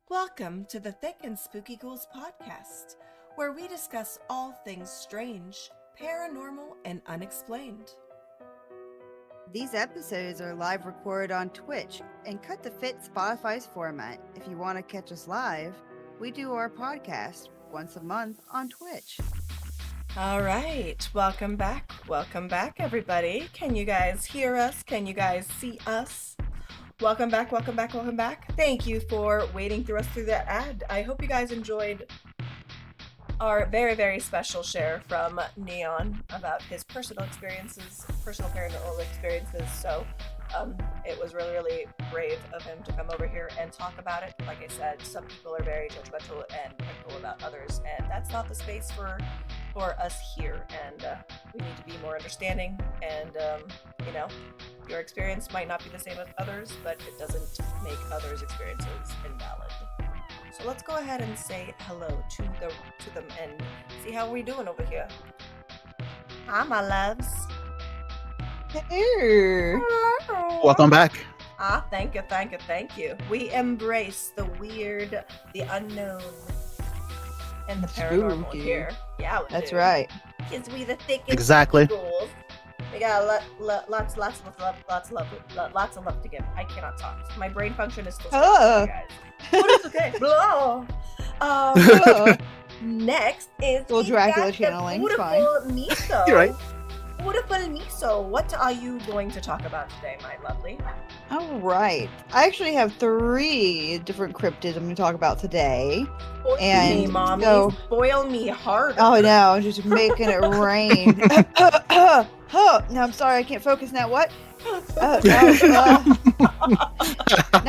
Welcome to the Thicc and Spooky Ghouls podcast, where we discuss all things strange, paranormal, and unexplained. These episodes are live recorded on Twitch and cut to fit Spotify's format. If you want to catch us live, we do our podcast once a month on Twitch. All right, welcome back, everybody. Can you guys hear us? Can you guys see us? Welcome back. Thank you for waiting through us through that ad. I hope you guys enjoyed our very, very special share from Neon about his personal paranormal experiences. So it was really, really brave of him to come over here and talk about it. Like I said, some people are very judgmental and critical about others, and that's not the space for us here. And we need to be more understanding. And your experience might not be the same as others, but it doesn't make others' experiences invalid. So let's go ahead and say hello to them and see how we're doing over here. Hi, my loves. Hey. Hello. Welcome back. Thank you. We embrace the weird, the unknown, and the paranormal Spooky. here. Yeah, That's right. Because we the Thicc and Exactly. Ghouls. We got lots of love to give. I cannot talk. My brain function is still guys. But it's okay. Blah. Next is Little Dracula channeling, it's fine. Meso. You're right. Beautiful Meso. What are you going to talk about today, my lovely? All right. I actually have 3 different cryptids I'm going to talk about today. Spoil me, mommy. so- Spoil me harder. Oh no, just making it rain. No, I'm sorry, I can't focus now. What? No,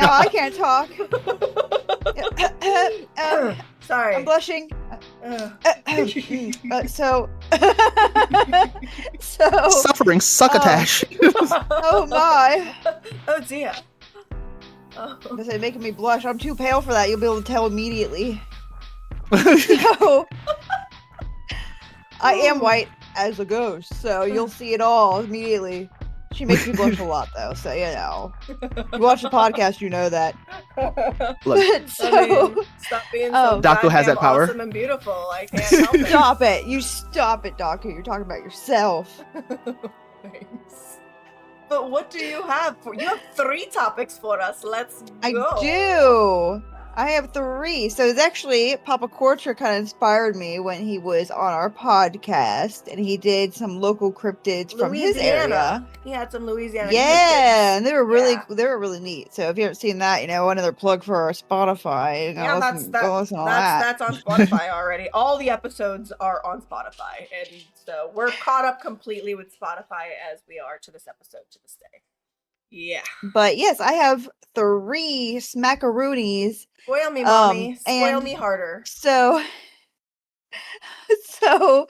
I can't talk. Sorry. I'm blushing. So Suffering succotash. oh my. Oh dear. Oh. It's making me blush. I'm too pale for that. You'll be able to tell immediately. So, I am white as a ghost, so you'll see it all immediately. She makes me blush a lot, though, so you know. You watch the podcast, you know that. Look, Stop being so Daku has that power. awesome and beautiful. I can't help it. Stop it. You stop it, Daku. You're talking about yourself. Thanks. But what do you have? You have 3 topics for us. Let's go. I do. I have 3. So it's actually Papa Quartra kind of inspired me when he was on our podcast, and he did some local cryptids from his area. He had some Louisiana. Yeah, and they were really Yeah. they were really neat. So if you haven't seen that, another plug for our Spotify. Yeah, go listen to that. that's on Spotify already. All the episodes are on Spotify, and so we're caught up completely with Spotify as we are to this episode to this day. Yeah. But yes, I have 3 smackaroonies. Spoil me, mommy. Spoil and me harder. So Neon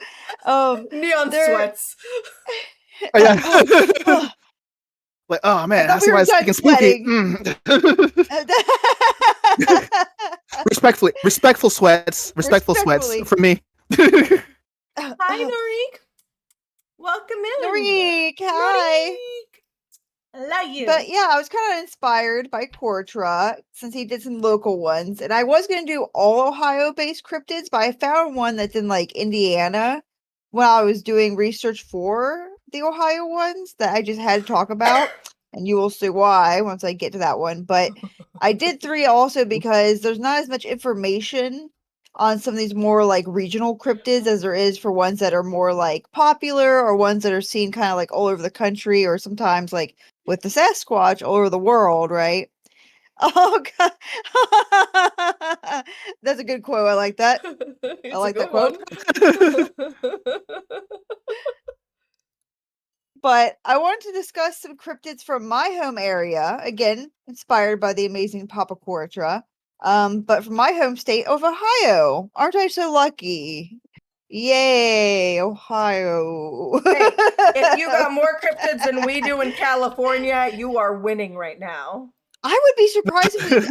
they're- sweats. Oh, yeah. Like, oh man, I I thought see we why were it's done speaking spooky. Respectful sweats Respectfully. from me. Hi, Norik. Welcome in. Norik, hi. Norik. I love you. But yeah, I was kind of inspired by Quartra since he did some local ones. And I was going to do all Ohio-based cryptids, but I found one that's in like Indiana when I was doing research for the Ohio ones that I just had to talk about. And you will see why once I get to that one. But I did 3 also because there's not as much information on some of these more like regional cryptids as there is for ones that are more like popular or ones that are seen kind of like all over the country or sometimes like with the Sasquatch all over the world, right? Oh god. That's a good quote. I like that. It's I like a that good quote. one. But I wanted to discuss some cryptids from my home area, again, inspired by the amazing Papa Quartra. But from my home state of Ohio. Aren't I so lucky? Yay, Ohio. Hey, if you got more cryptids than we do in California, you are winning right now. I would be surprised if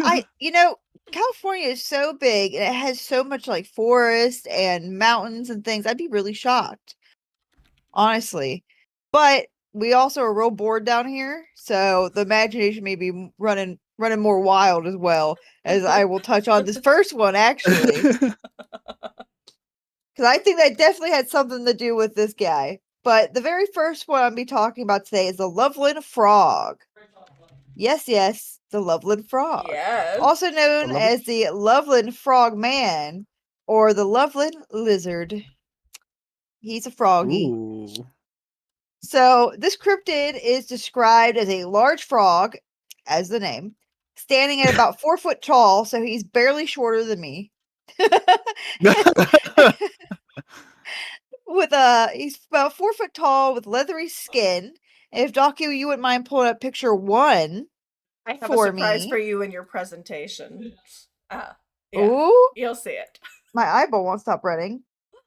California is so big and it has so much like forest and mountains and things. I'd be really shocked. Honestly. But we also are real bored down here, so the imagination may be running running more wild as well, as I will touch on this first one actually, because I think that definitely had something to do with this guy. But the very first one I'll be talking about today is the Loveland Frog. Yes, the Loveland Frog. Yes. Also known as the Loveland Frogman or the Loveland Lizard. He's a froggy. Ooh. So this cryptid is described as a large frog, as the name, standing at about 4 foot tall, so he's barely shorter than me. He's about 4 foot tall with leathery skin. And if Daku, you wouldn't mind pulling up picture 1 I have for a surprise me. for you in your presentation. Yeah, Ooh, you'll see it. my eyeball won't stop running.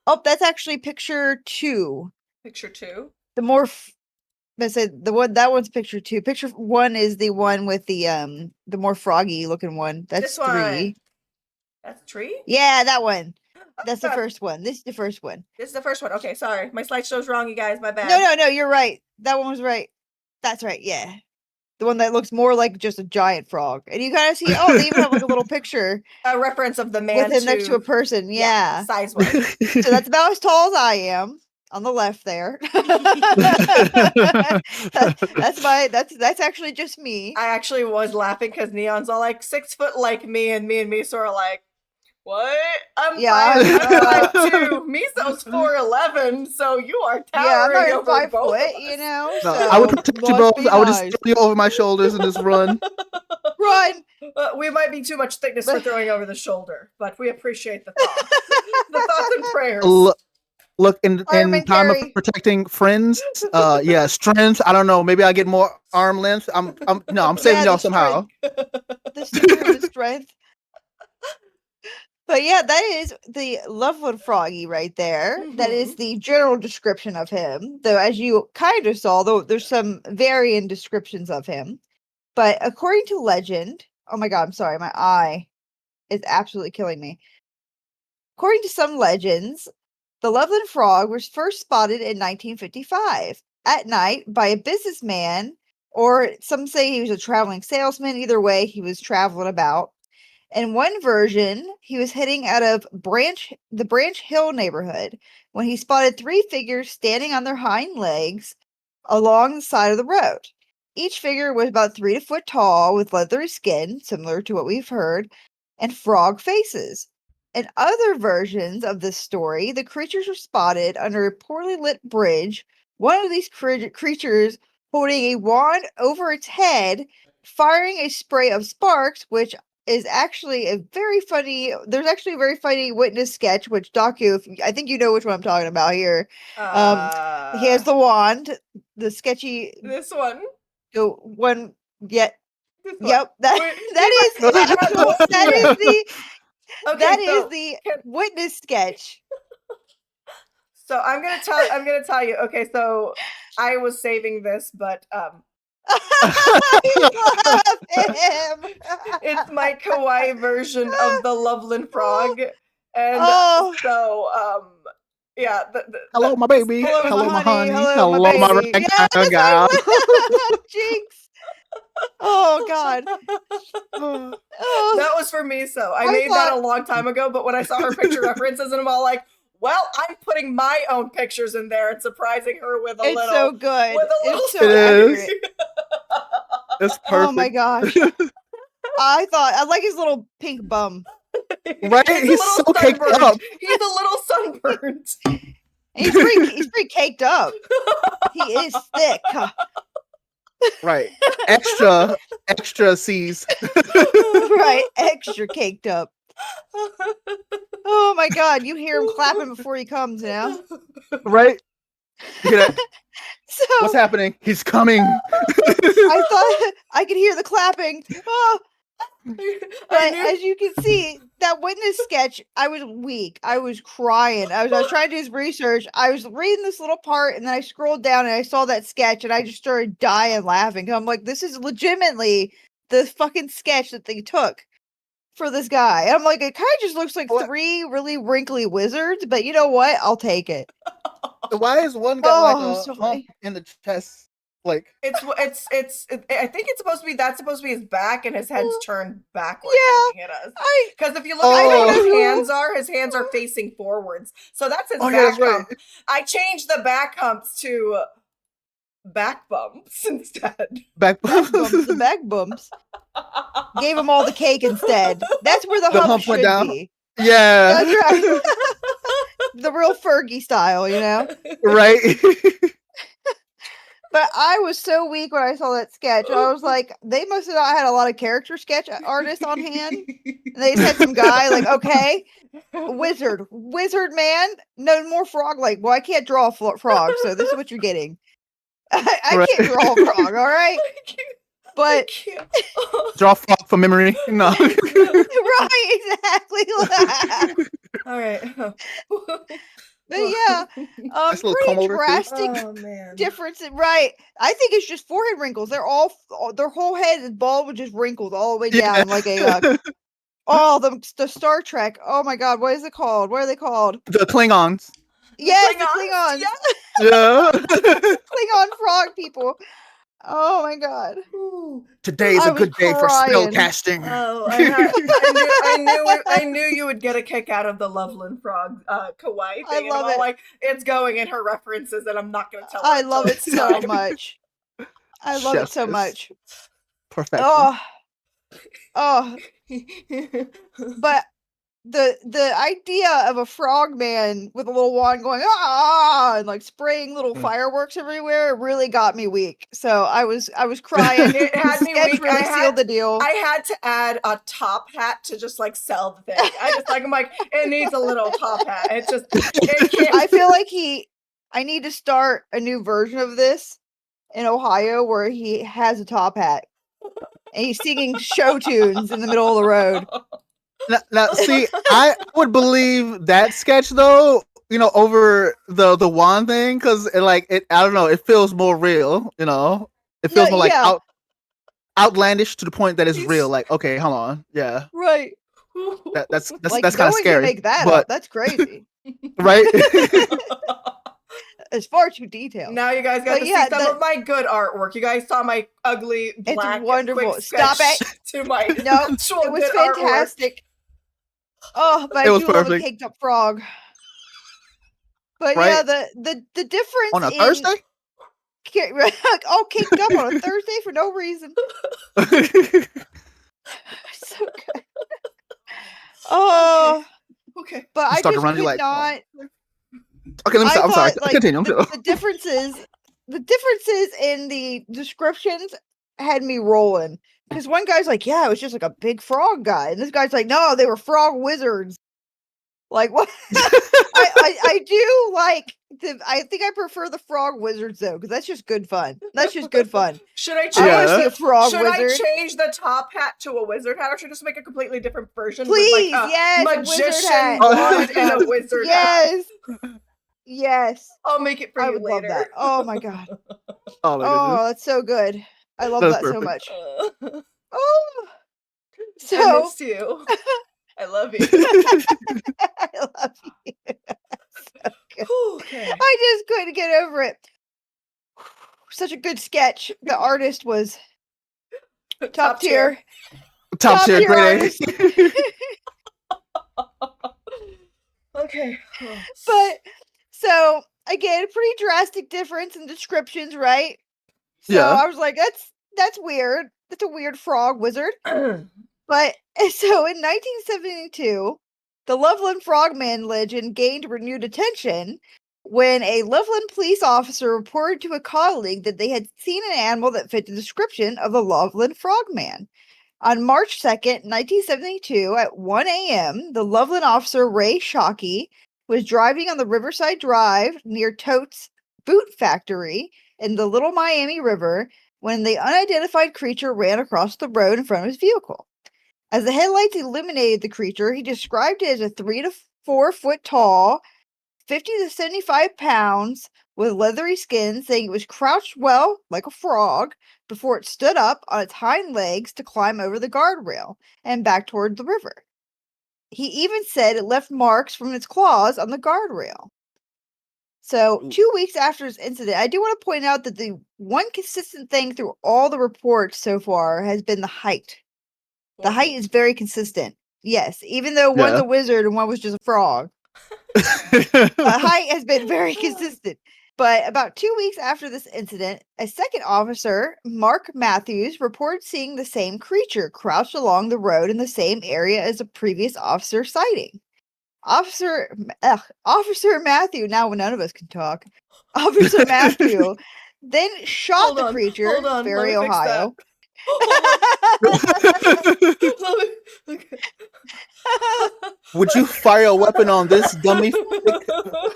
Oh, that's actually picture 2. Picture 2. The more I said that one's picture 2. Picture 1 is the one with the more froggy looking one. That's 3. That's 3? Yeah, that one. That's the God. first one. This is the first one. This is the first one. Okay, sorry. My slideshow's wrong, you guys. My bad. No, you're right. That one was right. That's right, yeah. The one that looks more like just a giant frog. And you kind of see, oh, they even have like a little picture. A reference of the man with him next to a person, yeah. Size-wise. So that's about as tall as I am. On the left there. That's actually just me. I actually was laughing because Neon's all like 6 foot like me, and Meso are like, what? I'm 5'2". Meso's 4'11", so you are towering over 5 both foot, of us. you know. No, So I would protect you must both. be I would just nice. throw you over my shoulders and just run. Run. We might be too much thickness for throwing over the shoulder, but we appreciate the thoughts. The thoughts and prayers. Look, in time of protecting friends, yeah, strength. I don't know. Maybe I get more arm length. I'm saving y'all somehow. The super strength. But yeah, that is the Loveland Froggy right there. Mm-hmm. That is the general description of him. Though, as you kind of saw, though, there's some varying descriptions of him. But according to legend, oh my god, I'm sorry, my eye is absolutely killing me. According to some legends, the Loveland Frog was first spotted in 1955 at night by a businessman, or some say he was a traveling salesman. Either way, he was traveling about. In one version, he was heading out of the Branch Hill neighborhood when he spotted 3 figures standing on their hind legs along the side of the road. Each figure was about 3 foot tall with leathery skin, similar to what we've heard, and frog faces. In other versions of this story, the creatures were spotted under a poorly lit bridge, one of these creatures holding a wand over its head, firing a spray of sparks, which is actually there's actually a very funny witness sketch, which Daku, I think you know which one I'm talking about here. He has the wand, the sketchy. This one. The one, yep. That is the witness sketch. So I'm gonna tell you. Okay, so I was saving this, but I love him. It's my kawaii version of the Loveland Frog, and yeah. Hello, my baby. Hello, my honey. Hello, my ragtime gal. Jinx. Oh god. That was for me. So I made that a long time ago, but when I saw her picture references, and I'm all like, well, I'm putting my own pictures in there and surprising her with a little. It's so good. It's so accurate. It's perfect. Oh my gosh. I like his little pink bum. Right? He's so caked up. He's a little sunburned. He's pretty caked up. He is thick. Right. Extra C's. Right. Extra caked up. Oh my god, you hear him clapping before he comes now. Right? So, what's happening? He's coming. I thought I could hear the clapping. Oh. But as you can see, that witness sketch, I was weak. I was crying. I was trying to do his research. I was reading this little part, and then I scrolled down and I saw that sketch, and I just started dying laughing. I'm like, this is legitimately the fucking sketch that they took for this guy. And I'm like, it kind of just looks like 3 really wrinkly wizards, but you know what? I'll take it. Why is one got like a hump in the chest? Like I think it's supposed to be his back and his head's turned backwards looking at us. Because if you look at how his hands are facing forwards. So that's his back hump. Right. I changed the back humps to back bumps instead. Back bumps, the back bumps. Gave him all the cake instead. That's where the hump should be. Yeah. That's right. The real Fergie style, you know? Right. But I was so weak when I saw that sketch. I was like, they must have not had a lot of character sketch artists on hand. And they just had some guy like, okay, wizard man, no more frog. Like, well, I can't draw a frog, so this is what you're getting. I can't draw a frog, all right? But draw a frog from memory. No. Right, exactly. All right. But yeah, pretty drastic difference. Right, I think it's just forehead wrinkles. Their whole head is bald with just wrinkles all the way down, like a the Star Trek. Oh my God, what is it called? What are they called? The Klingons. Yes, the Klingons. Yeah. Klingon frog people. Oh my God. Today is a good day for spell casting. Oh, I knew you would get a kick out of the Loveland Frog kawaii thing. I love it. Like, it's going in her references, and I'm not going to tell her. I love it so much. I love it so much. Perfect. Oh. But the idea of a frogman with a little wand going and like spraying little fireworks everywhere really got me weak. So I was crying. It had me weak. Really sealed the deal. I had to add a top hat to just like sell the thing. I'm like, it needs a little top hat. It can't. I feel like I need to start a new version of this in Ohio where he has a top hat and he's singing show tunes in the middle of the road. Now, see, I would believe that sketch though, over the wand thing, because I don't know, it feels more real, it feels more like outlandish to the point that it's real. Like, okay, hold on, yeah, right. That's like, kind of scary. Make that up. That's crazy, right? It's far too detailed. Now you guys got to see some of my good artwork. You guys saw my ugly black. It's wonderful. Stop it. To my it was fantastic. Artwork. Oh, but I do love a caked up frog. But yeah, the difference on a Thursday? All caked up on a Thursday for no reason. So good. Oh, okay. But I just could not. Okay, let me stop. I'm sorry. Continue. The differences in the descriptions had me rolling. Because one guy's like, yeah, it was just like a big frog guy. And this guy's like, no, they were frog wizards. Like, what? I do like, I think I prefer the frog wizards, though, because that's just good fun. That's just good fun. Should I change, I want to see a frog should wizard. I change the top hat to a wizard hat, or should I just make a completely different version? Please, with like yes, magician wand and a wizard hat. Yes. I'll make it for you later. Love that. Oh, my God. Oh, that's so good. I love that so much. So I missed you. I love you. I love you. So okay. I just couldn't get over it. Such a good sketch. The artist was top tier. Top tier, great. Okay. But so again, pretty drastic difference in descriptions, right? So I was like, that's weird. That's a weird frog wizard. But so in 1972, the Loveland Frogman legend gained renewed attention when a Loveland police officer reported to a colleague that they had seen an animal that fit the description of the Loveland Frogman. On March 2nd, 1972, at 1 a.m., the Loveland officer Ray Shockey was driving on the Riverside Drive near Tote's Boot Factory in the Little Miami River when the unidentified creature ran across the road in front of his vehicle. As the headlights illuminated the creature, he described it as a 3 to 4 foot tall, 50 to 75 pounds, with leathery skin, saying it was crouched well, like a frog, before it stood up on its hind legs to climb over the guardrail and back toward the river. He even said it left marks from its claws on the guardrail. So 2 weeks after this incident, I do want to point out that the one consistent thing through all the reports so far has been the height. The height is very consistent. Yes, even though one's a wizard and one was just a frog. The height has been very consistent. But about 2 weeks after this incident, a second officer, Mark Matthews, reported seeing the same creature crouched along the road in the same area as a previous officer sighting. Officer Matthew, now none of us can talk. Officer Matthew then shot the creature, very Ohio. Would you fire a weapon on this dummy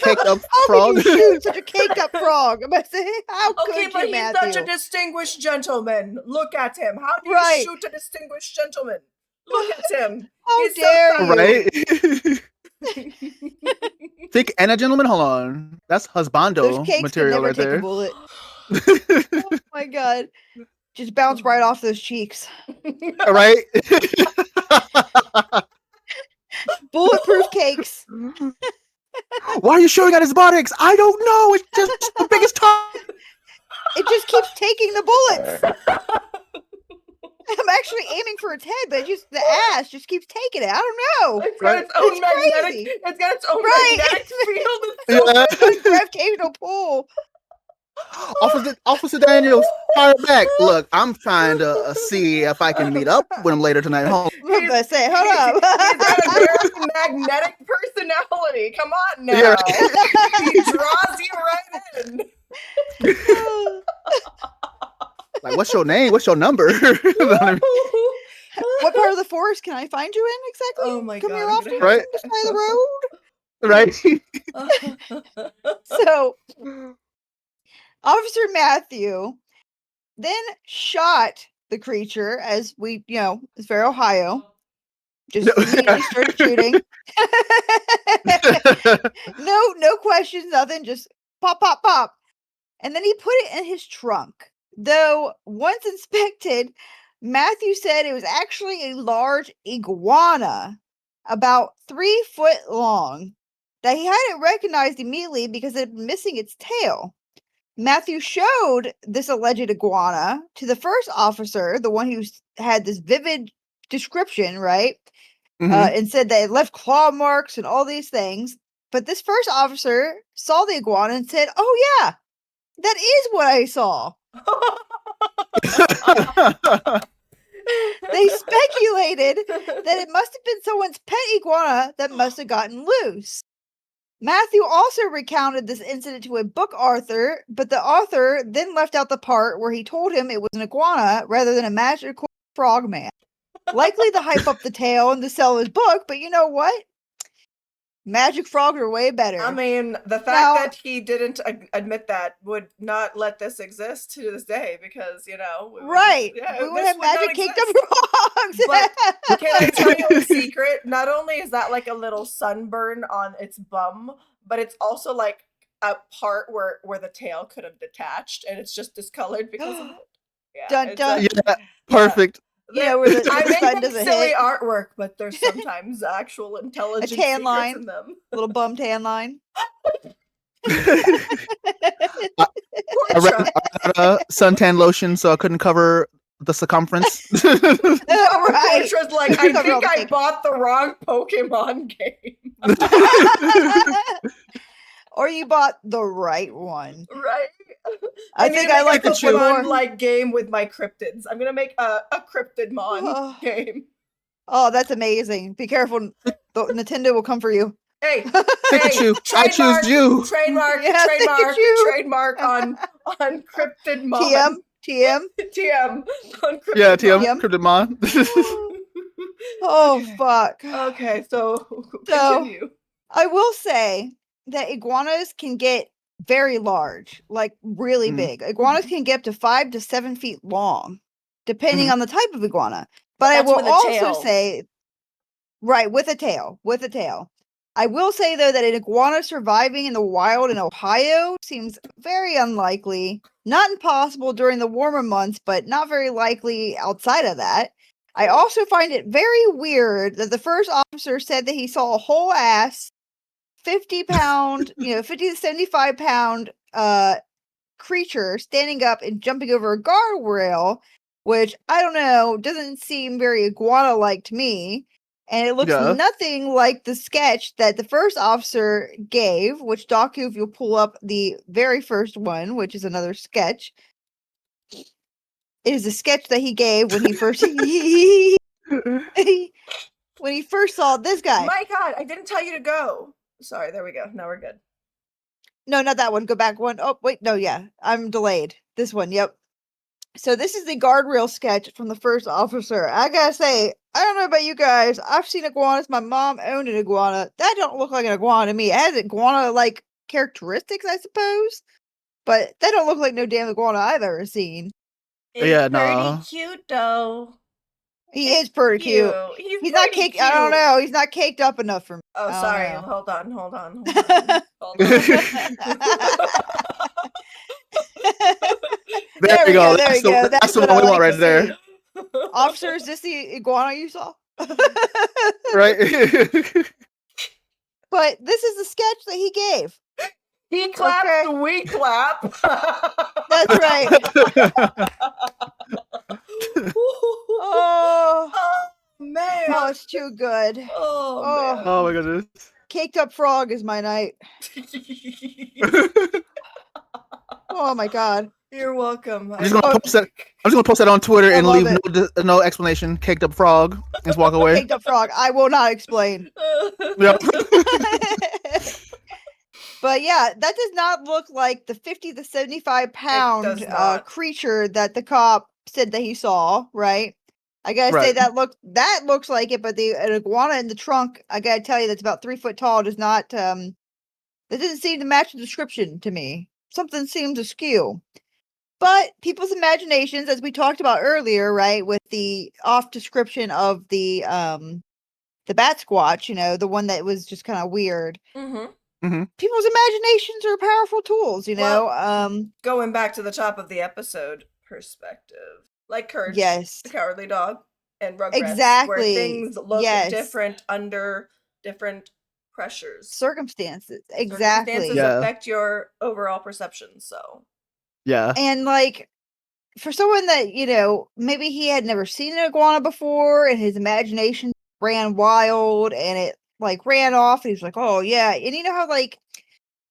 caked up frog? How could you shoot such a caked up frog? I'm saying, how could you, but he's Matthew? such a distinguished gentleman. Look at him. How do you shoot a distinguished gentleman? Look at him. How dare you? Right? Thicc and a gentleman? Hold on. That's husbando material right there. Oh my god. Just bounce right off those cheeks. Right? Bulletproof cakes. Why are you shooting at his buttocks? I don't know. It's just the biggest target. It just keeps taking the bullets. I'm actually aiming for its head, but the ass just keeps taking it. I don't know. It's got its own magnetic. It's got its own magnetic field. Gravitational pull. Officer Daniels, fire back. Look, I'm trying to see if I can meet up with him later tonight. Hold up. He's got a very magnetic personality. Come on now. Yeah. He draws you right in. Like, what's your name? What's your number? What part of the forest can I find you in exactly? Oh my God. God. Here often, right? Just by the road. Right. So, Officer Matthew then shot the creature, as we, it's very Ohio. Just immediately started shooting. No questions, nothing. Just pop, pop, pop. And then he put it in his trunk. Though once inspected, Matthew said it was actually a large iguana, about 3 foot long, that he hadn't recognized immediately because it had been missing its tail. Matthew showed this alleged iguana to the first officer, the one who had this vivid description, right? Mm-hmm. And said that it left claw marks and all these things. But this first officer saw the iguana and said, "Oh yeah, that is what I saw." They speculated that it must have been someone's pet iguana that must have gotten loose. Matthew also recounted this incident to a book author, but the author then left out the part where he told him it was an iguana rather than a magical frogman. Likely to hype up the tale and to sell his book, but you know what? Magic frogs are way better. I mean, the fact that he didn't admit that would not let this exist to this day because, we would have magic caked up frogs. But can I tell you a secret? Not only is that like a little sunburn on its bum, but it's also like a part where the tail could have detached and it's just discolored because of it. Yeah, dun, dun. Yeah, perfect. Where I make silly artwork, but there's sometimes actual intelligent tan line in them. Little bum tan line. I ran out of suntan lotion, so I couldn't cover the circumference. Right. Which was like, I think I bought the wrong Pokemon game. Or you bought the right one. Right. I think I like the Pokemon game with my cryptids. I'm gonna make a Cryptidmon game. Oh, that's amazing. Be careful. Nintendo will come for you. Hey, Pikachu, I choose you. Trademark on Cryptidmon. TM on Cryptidmon. Yeah, TM Cryptidmon. Oh fuck. Okay, so continue. I will say that iguanas can get very large, like really big. Iguanas can get up to 5 to 7 feet long, depending on the type of iguana. But I will also say, with a tail. I will say, though, that an iguana surviving in the wild in Ohio seems very unlikely. Not impossible during the warmer months, but not very likely outside of that. I also find it very weird that the first officer said that he saw a whole ass 50-pound, 50 to 75-pound creature standing up and jumping over a guardrail, which I don't know, doesn't seem very iguana-like to me. And it looks nothing like the sketch that the first officer gave, which Daku, if you'll pull up the very first one, which is another sketch, it is a sketch that he gave when he first when he first saw this guy. My God, I didn't tell you to go. Sorry, there we go. Now we're good. No, not that one. Go back one. Oh, wait, no, yeah. I'm delayed. This one, yep. So this is the guardrail sketch from the first officer. I gotta say, I don't know about you guys. I've seen iguanas. My mom owned an iguana. That don't look like an iguana to me. It has iguana-like characteristics, I suppose. But that don't look like no damn iguana I've ever seen. It's pretty cute, though. He is pretty cute. He's not caked. Cute. I don't know. He's not caked up enough for me. Oh, sorry. Hold on. There we go. There we go. That's the one we want right there. Officer, is this the iguana you saw? Right. But this is the sketch that he gave. He claps, we clap. That's right. Oh man. Oh, it's too good. Oh my goodness. Caked up frog is my night. Oh my God. You're welcome. I'm just gonna post that on Twitter and leave no explanation. Caked up frog. And just walk away. Caked up frog. I will not explain. Yep. But yeah, that does not look like the 50 to 75-pound creature that the cop said that he saw, right? I gotta say that looks like it, but an iguana in the trunk, I gotta tell you, that's about 3 foot tall, does not that doesn't seem to match the description to me. Something seems askew. But people's imaginations, as we talked about earlier, right, with the off description of the bat squatch, the one that was just kind of weird. Mm-hmm. People's imaginations are powerful tools, Well, going back to the top of the episode perspective, like Courage, the Cowardly Dog, and Rugrats, where things look different under different pressures, circumstances. Circumstances affect your overall perception. So, and like for someone that maybe he had never seen an iguana before, and his imagination ran wild, and it ran off, and he's like, oh yeah. And you know how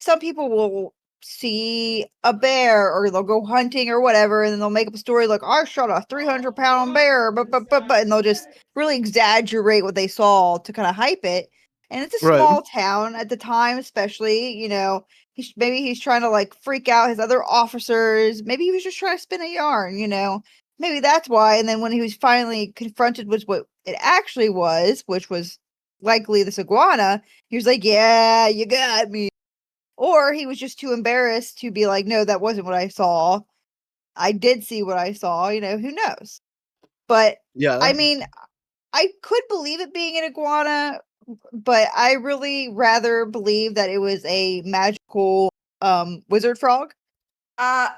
some people will see a bear, or they'll go hunting or whatever, and then they'll make up a story like, I shot a 300-pound bear, but and they'll just really exaggerate what they saw to kind of hype it. And it's a small town at the time, especially, maybe he's trying to freak out his other officers. Maybe he was just trying to spin a yarn, maybe that's why. And then when he was finally confronted with what it actually was, which was likely this iguana, he was like, yeah, you got me. Or he was just too embarrassed to be like, no, that wasn't what I saw. I did see what I saw, who knows. But I mean, I could believe it being an iguana, but I really rather believe that it was a magical wizard frog. I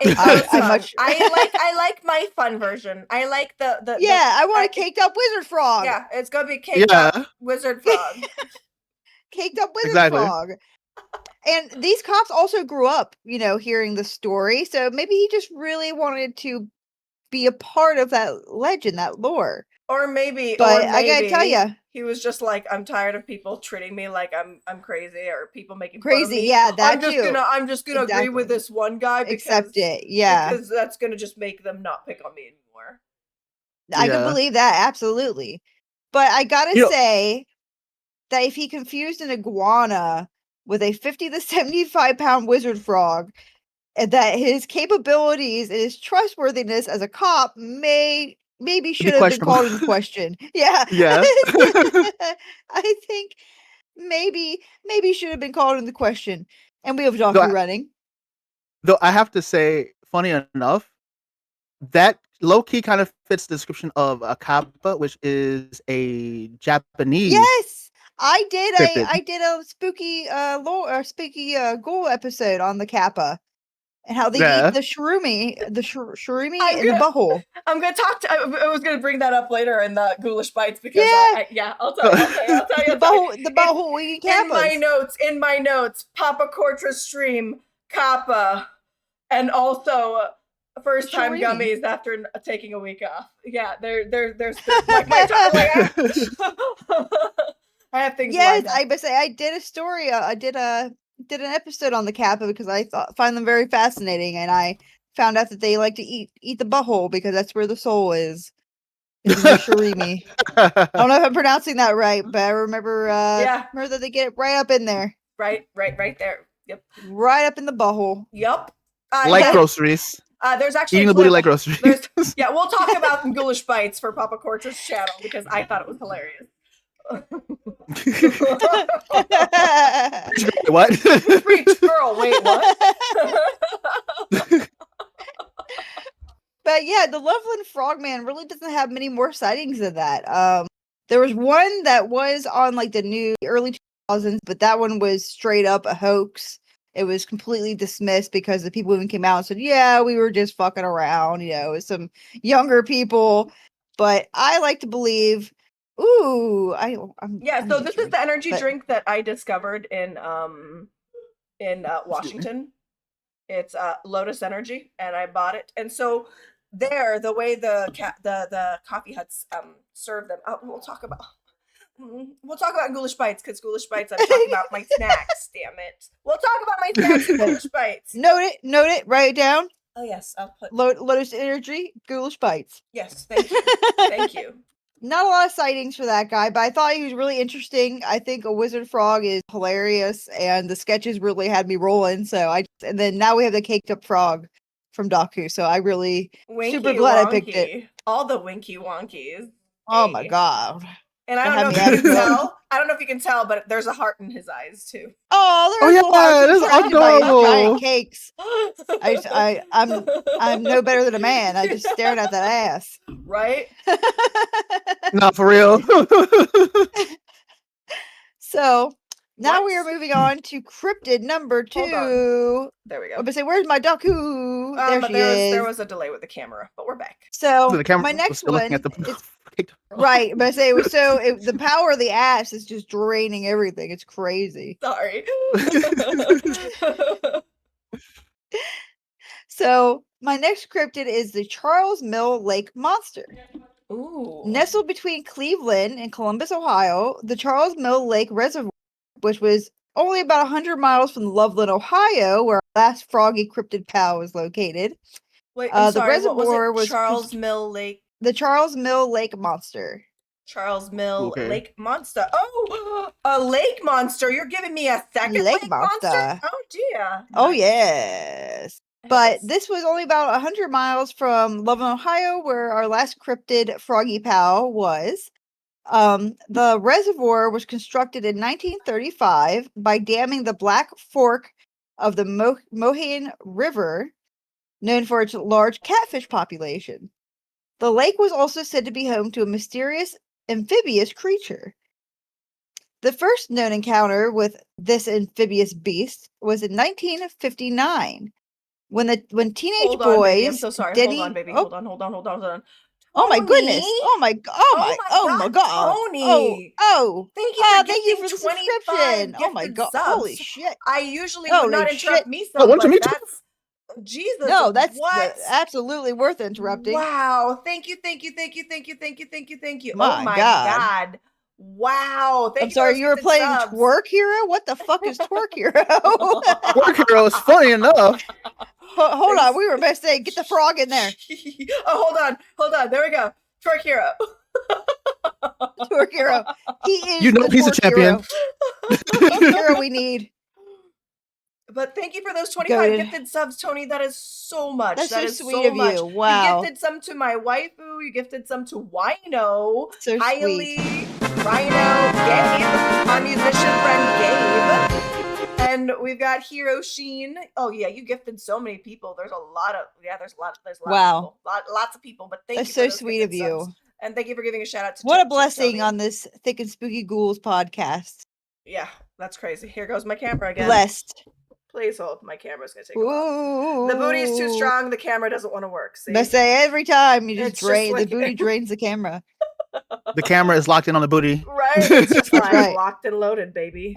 like my fun version. I like the I want a caked up wizard frog. Yeah, it's gonna be caked up wizard frog. Caked up wizard frog. And these cops also grew up, hearing the story. So maybe he just really wanted to be a part of that legend, that lore. Or maybe, I gotta tell you, he was just like, I'm tired of people treating me like I'm crazy, or people making crazy. Fun of me. Yeah, I'm just gonna agree with this one guy accept it. Yeah, because that's gonna just make them not pick on me anymore. I can believe that, absolutely. But I gotta say that if he confused an iguana with a 50 to 75-pound wizard frog, that his capabilities and his trustworthiness as a cop maybe should have been called into question. Yeah. I think maybe should have been called into question. And we have Daku running. Though I have to say, funny enough, that low-key kind of fits the description of a kappa, which is a Japanese. Yes. I did a spooky spooky ghoul episode on the kappa. and how they eat the shroomie, in the butthole. I'm gonna talk to. I was gonna bring that up later in the Ghoulish Bites because I'll tell you. The butthole eating kappas. In my notes, Papa Cortra stream kappa, and also first time gummies after taking a week off. Yeah, there's like my time. I have things. Yes, I must say I did a story. I did an episode on the kappa because I find them very fascinating, and I found out that they like to eat the butthole because that's where the soul is. It's in the shirimi. I don't know if I'm pronouncing that right, but I remember remember that they get it right up in there. Right there. Yep. Right up in the butthole. Yep. Like groceries. There's actually eating the booty like groceries. We'll talk about Ghoulish Bites for Papa Cortra's channel because I thought it was hilarious. What? Preach, girl. Wait, what? But yeah, the Loveland Frogman really doesn't have many more sightings than that. There was one that was on like the early 2000s, but that one was straight up a hoax. It was completely dismissed because the people even came out and said, "Yeah, we were just fucking around," with some younger people. But I like to believe. Ooh, so this is the energy drink that I discovered in Washington. It's Lotus Energy, and I bought it. And so the way the coffee huts serve them. We'll talk about Ghoulish Bites because Ghoulish Bites. I'm talking about my snacks. Damn it! We'll talk about my snacks and Ghoulish Bites. Note it. Write it down. Oh yes, I'll put Lotus Energy, Ghoulish Bites. Yes, thank you. Thank you. Not a lot of sightings for that guy, but I thought he was really interesting. I think a wizard frog is hilarious, and the sketches really had me rolling. And then now we have the caked up frog from Daku, so I really super glad I picked it. All the winky wonkies. Oh my god! And I don't know if you can tell. I don't know if you can tell, but there's a heart in his eyes too. There's giant cakes. I'm no better than a man. I just stared at that ass. Right? Not for real. So now we are moving on to cryptid number 2. There we go. I'm gonna say, where's my Daku? There she is. There was a delay with the camera, but we're back. So my next one is right. But I say the power of the ass is just draining everything. It's crazy. Sorry. So my next cryptid is the Charles Mill Lake Monster. Ooh. Nestled between Cleveland and Columbus, Ohio, the Charles Mill Lake Reservoir, which was only about 100 miles from Loveland, Ohio, where our last froggy cryptid pal is located. Wait, I'm sorry, the reservoir was Charles Mill Lake. The Charles Mill Lake Monster. Charles Mill Lake Monster. Oh, a lake monster. You're giving me a second lake monster? Oh, dear. Oh, yes. But this was only about 100 miles from Loveland, Ohio, where our last cryptid froggy pal was. The reservoir was constructed in 1935 by damming the Black Fork of the Mohan River, known for its large catfish population. The lake was also said to be home to a mysterious amphibious creature. The first known encounter with this amphibious beast was in 1959. When teenage boys, baby. I'm so sorry. Hold on, baby. Hold on. Oh my goodness! Oh my god! Tony! Thank you for the subscription. Oh my god! Subs. Holy shit! I usually would not interrupt me so much. That's Jesus. No, that's absolutely worth interrupting. Wow! Thank you. My oh my god! Wow! I'm sorry, you were playing Twerk Hero? What the fuck is Twerk Hero? Twerk Hero is funny enough. Hold on, we were about to say, get the frog in there. Oh, hold on. There we go. Twerk Hero. Twerk Hero. He is. He's a champion. He's the hero we need. But thank you for those 25 gifted subs, Tony. That is so much. That is so sweet of you. Wow. You gifted some to my waifu. You gifted some to Wino. So Hailey, sweet. Rhino, Gabe, my musician friend Gabe. And we've got Hero Sheen. Oh yeah, you gifted so many people. There's a lot of wow. Lots of people. But that's so sweet of you. Subs. And thank you for giving a shout out to what a blessing on this Thicc and Spooky Ghouls podcast. Yeah, that's crazy. Here goes my camera again. Blessed. Please hold. My camera's gonna take a while. The booty is too strong. The camera doesn't want to work. See? I say every time you just It's drain just the booty drains the camera. The camera is locked in on the booty. Right? It's just like right. locked and loaded, baby.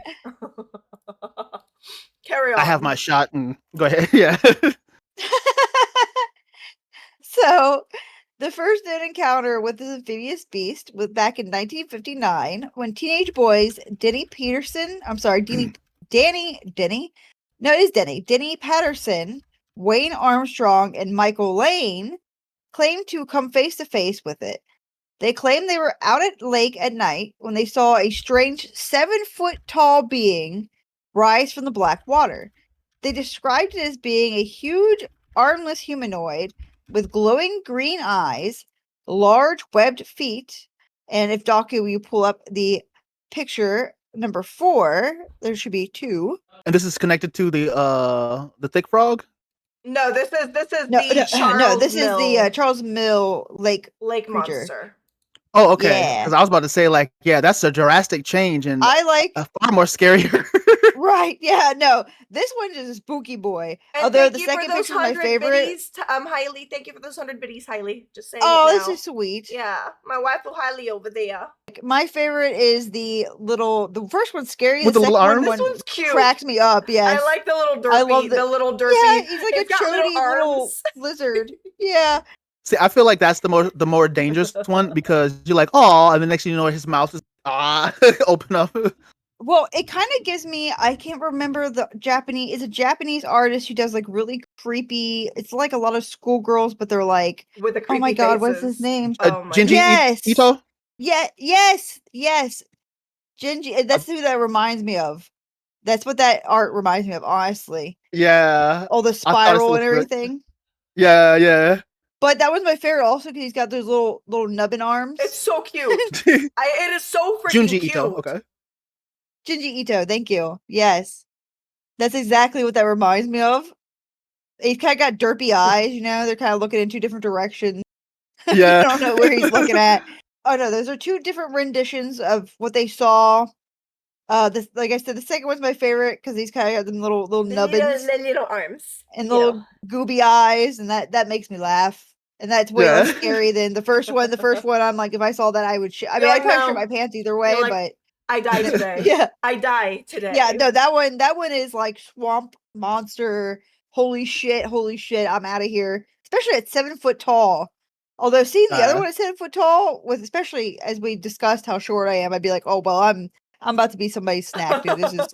Carry on. I have my shot and go ahead. Yeah. So, the first known encounter with this amphibious beast was back in 1959 when teenage boys Denny Patterson, Wayne Armstrong, and Michael Lane claimed to come face to face with it. They claimed they were out at lake at night when they saw a strange 7-foot tall being rise from the black water. They described it as being a huge, armless humanoid with glowing green eyes, large webbed feet, and if Daku, you pull up the picture number 4, there should be 2. And this is connected to the Thicc frog? No, this is No, the Charles no, this Mill is the Charles Mill lake lake creature. monster. Oh, okay. Yeah. Because I was about to say, like, yeah, that's a drastic change and I like far more scarier. right, yeah, no. This one is a spooky boy. And Although thank the you second for those picture is my 100 favorite. biddies, Hailey. Thank you for those 100 biddies, Hailey. Just saying. Oh, it this now. is sweet. Yeah, my wife will Hailey over there. My favorite is the first one's scary. With The the second little one, arms? This one's cute. cracks me up. Yes, I like the little derpy. I love the little derpy. Yeah, he's like It's a got chody little arms. lizard. Yeah. See, I feel like that's the more dangerous one because you're like, oh, and the next thing you know, his mouth is open up. Well, it kind of gives me. I can't remember the Japanese. It's a Japanese artist who does like really creepy. It's like a lot of schoolgirls, but they're like, With the creepy oh my god, what's faces. his name? Oh my Jinji Yes. Ito? Yeah. Yes. Gingy. That's who that reminds me of. That's what that art reminds me of. Honestly, Yeah. all the I spiral still and feel it. everything. Yeah. But that was my favorite also because he's got those little nubbin arms. It's so cute. It is so freaking Junji cute. Ito, okay. Jinji Ito, thank you. Yes. That's exactly what that reminds me of. He's kind of got derpy eyes, you know? They're kind of looking in 2 different directions. Yeah. I don't know where he's looking at. Oh, no, those are 2 different renditions of what they saw. This, like I said, the second one's my favorite because he's kind of got them little nubbins The little arms. and little gooby eyes, and that makes me laugh. And that's way less scary than the first one. The first one, I'm like, if I saw that, I would. I'd probably shit my pants either way. like, but I die today. yeah, I die today. yeah. No, that one is like swamp monster. Holy shit! I'm out of here. Especially at 7 foot tall. Although seeing the other one at 7 foot tall, with especially as we discussed how short I am, I'd be like, oh well, I'm about to be somebody's snack, dude. This is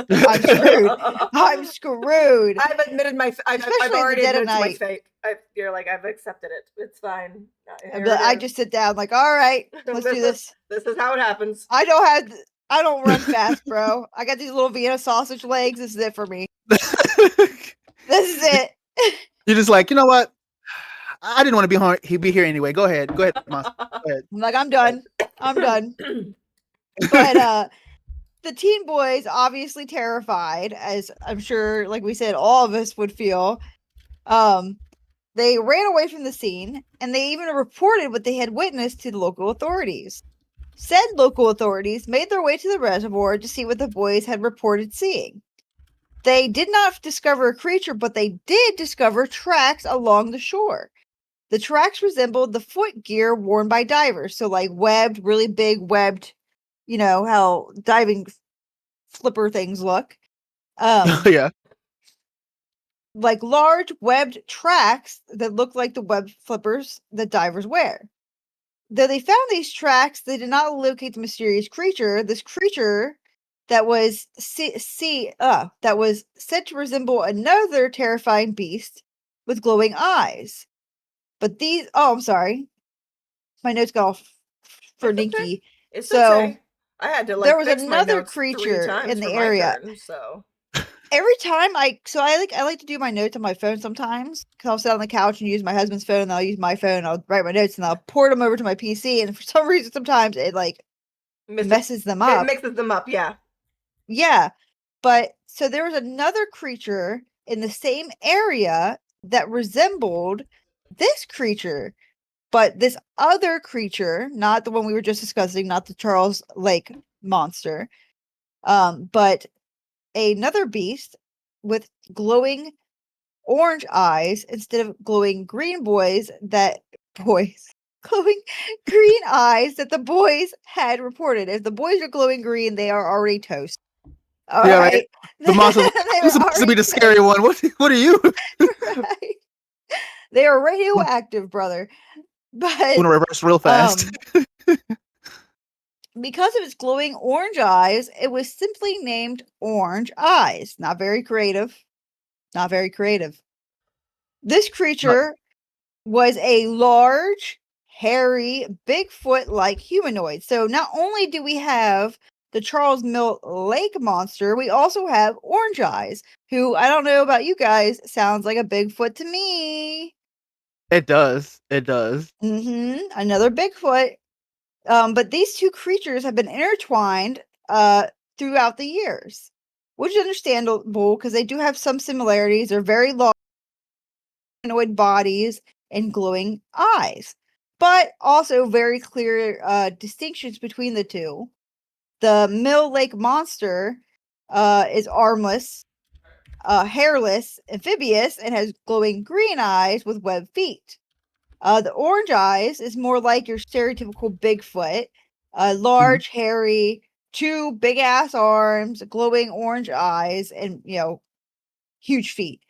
I'm screwed. I'm screwed. I've admitted I've already admitted to my fate. I've accepted it. It's fine. I just sit down like, all right, let's do this. This is how it happens. I don't run fast, bro. I got these little Vienna sausage legs. This is it for me. This is it. You're just like, you know what? I didn't want to be here anyway. Go ahead, Monster. Go ahead. I'm like, I'm done. But the teen boys, obviously terrified, as I'm sure, like we said, all of us would feel. They ran away from the scene, and they even reported what they had witnessed to the local authorities. Said local authorities made their way to the reservoir to see what the boys had reported seeing. They did not discover a creature, but they did discover tracks along the shore. The tracks resembled the foot gear worn by divers, so like webbed, really big webbed, you know how diving flipper things look. Yeah. Like large webbed tracks that look like the web flippers that divers wear. Though they found these tracks, they did not locate the mysterious creature. This creature that was that was said to resemble another terrifying beast with glowing eyes. But these I'm sorry. My notes got off for Ninky. It's so okay. I had to there was fix my another notes creature 3 times in the for my area. turn, so Every time I like to do my notes on my phone sometimes because I'll sit on the couch and use my husband's phone and I'll use my phone. I'll write my notes and I'll port them over to my PC, and for some reason sometimes it like messes them up. It mixes them up, yeah. Yeah, but so there was another creature in the same area that resembled this creature, but this other creature, not the one we were just discussing, not the Charles Lake monster, but another beast with glowing orange eyes instead of glowing green glowing green eyes that the boys had reported. If the boys are glowing green, they are already toast. All right. Right. The monster's like, I'm supposed to be the scary one. What are you? Right. They are radioactive, brother. But Want to reverse real fast. because of its glowing orange eyes, it was simply named Orange Eyes. Not very creative. Not very creative. This creature was a large, hairy, Bigfoot-like humanoid. So not only do we have the Charles Mill Lake monster, we also have Orange Eyes, who, I don't know about you guys, sounds like a Bigfoot to me. It does. It does. Another Bigfoot. But these two creatures have been intertwined throughout the years, which is understandable because they do have some similarities. They're very large humanoid bodies and glowing eyes, but also very clear distinctions between the two. The Mill Lake monster is armless, hairless, amphibious, and has glowing green eyes with webbed feet. The Orange Eyes is more like your stereotypical Bigfoot, large, hairy, two big ass arms, glowing orange eyes, and huge feet.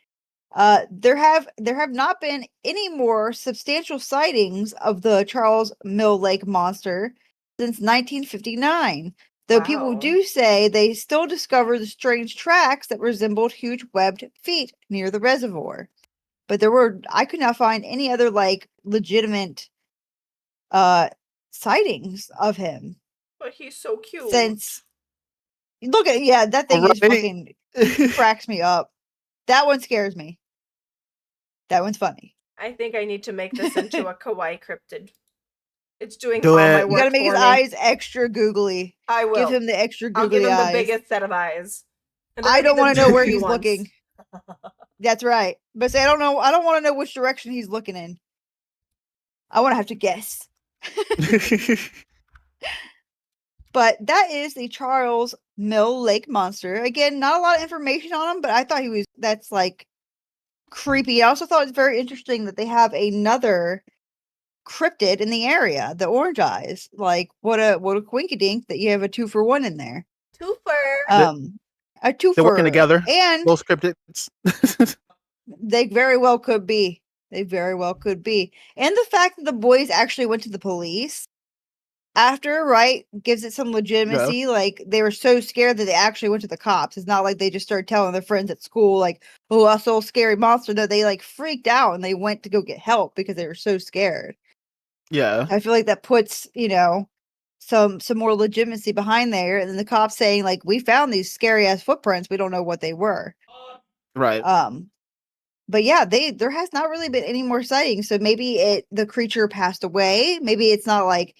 There have not been any more substantial sightings of the Charles Mill Lake monster since 1959. Though people Wow. do say they still discover the strange tracks that resembled huge webbed feet near the reservoir. But I could not find any other legitimate sightings of him. But he's so cute. Since that thing is fucking cracks me up. That one scares me. That one's funny. I think I need to make this into a kawaii cryptid. It's doing Do all it. my You work gotta make for his me. eyes extra googly. I will. Give him the extra googly I'll give him eyes. the biggest set of eyes. I don't want to know where he's ones. looking. That's right. But say I don't know. I don't want to know which direction he's looking in. I want to have to guess. But that is the Charles Mill Lake monster. Again, not a lot of information on him, but I thought that's creepy. I also thought it was very interesting that they have another cryptid in the area, the Orange Eyes. Like, what a quinkydink that you have a 2-for-1 in there. Twofer. A twofer. They're working together. And those cryptids. they very well could be. And the fact that the boys actually went to the police after, right, gives it some legitimacy. Yeah. Like, they were so scared that they actually went to the cops. It's not like they just started telling their friends at school, like, oh, I saw a scary monster. No, they freaked out and they went to go get help because they were so scared. Yeah. I feel like that puts, some more legitimacy behind there. And then the cops saying, like, we found these scary ass footprints. We don't know what they were. Right. But yeah, there has not really been any more sightings. So maybe the creature passed away. Maybe it's not like,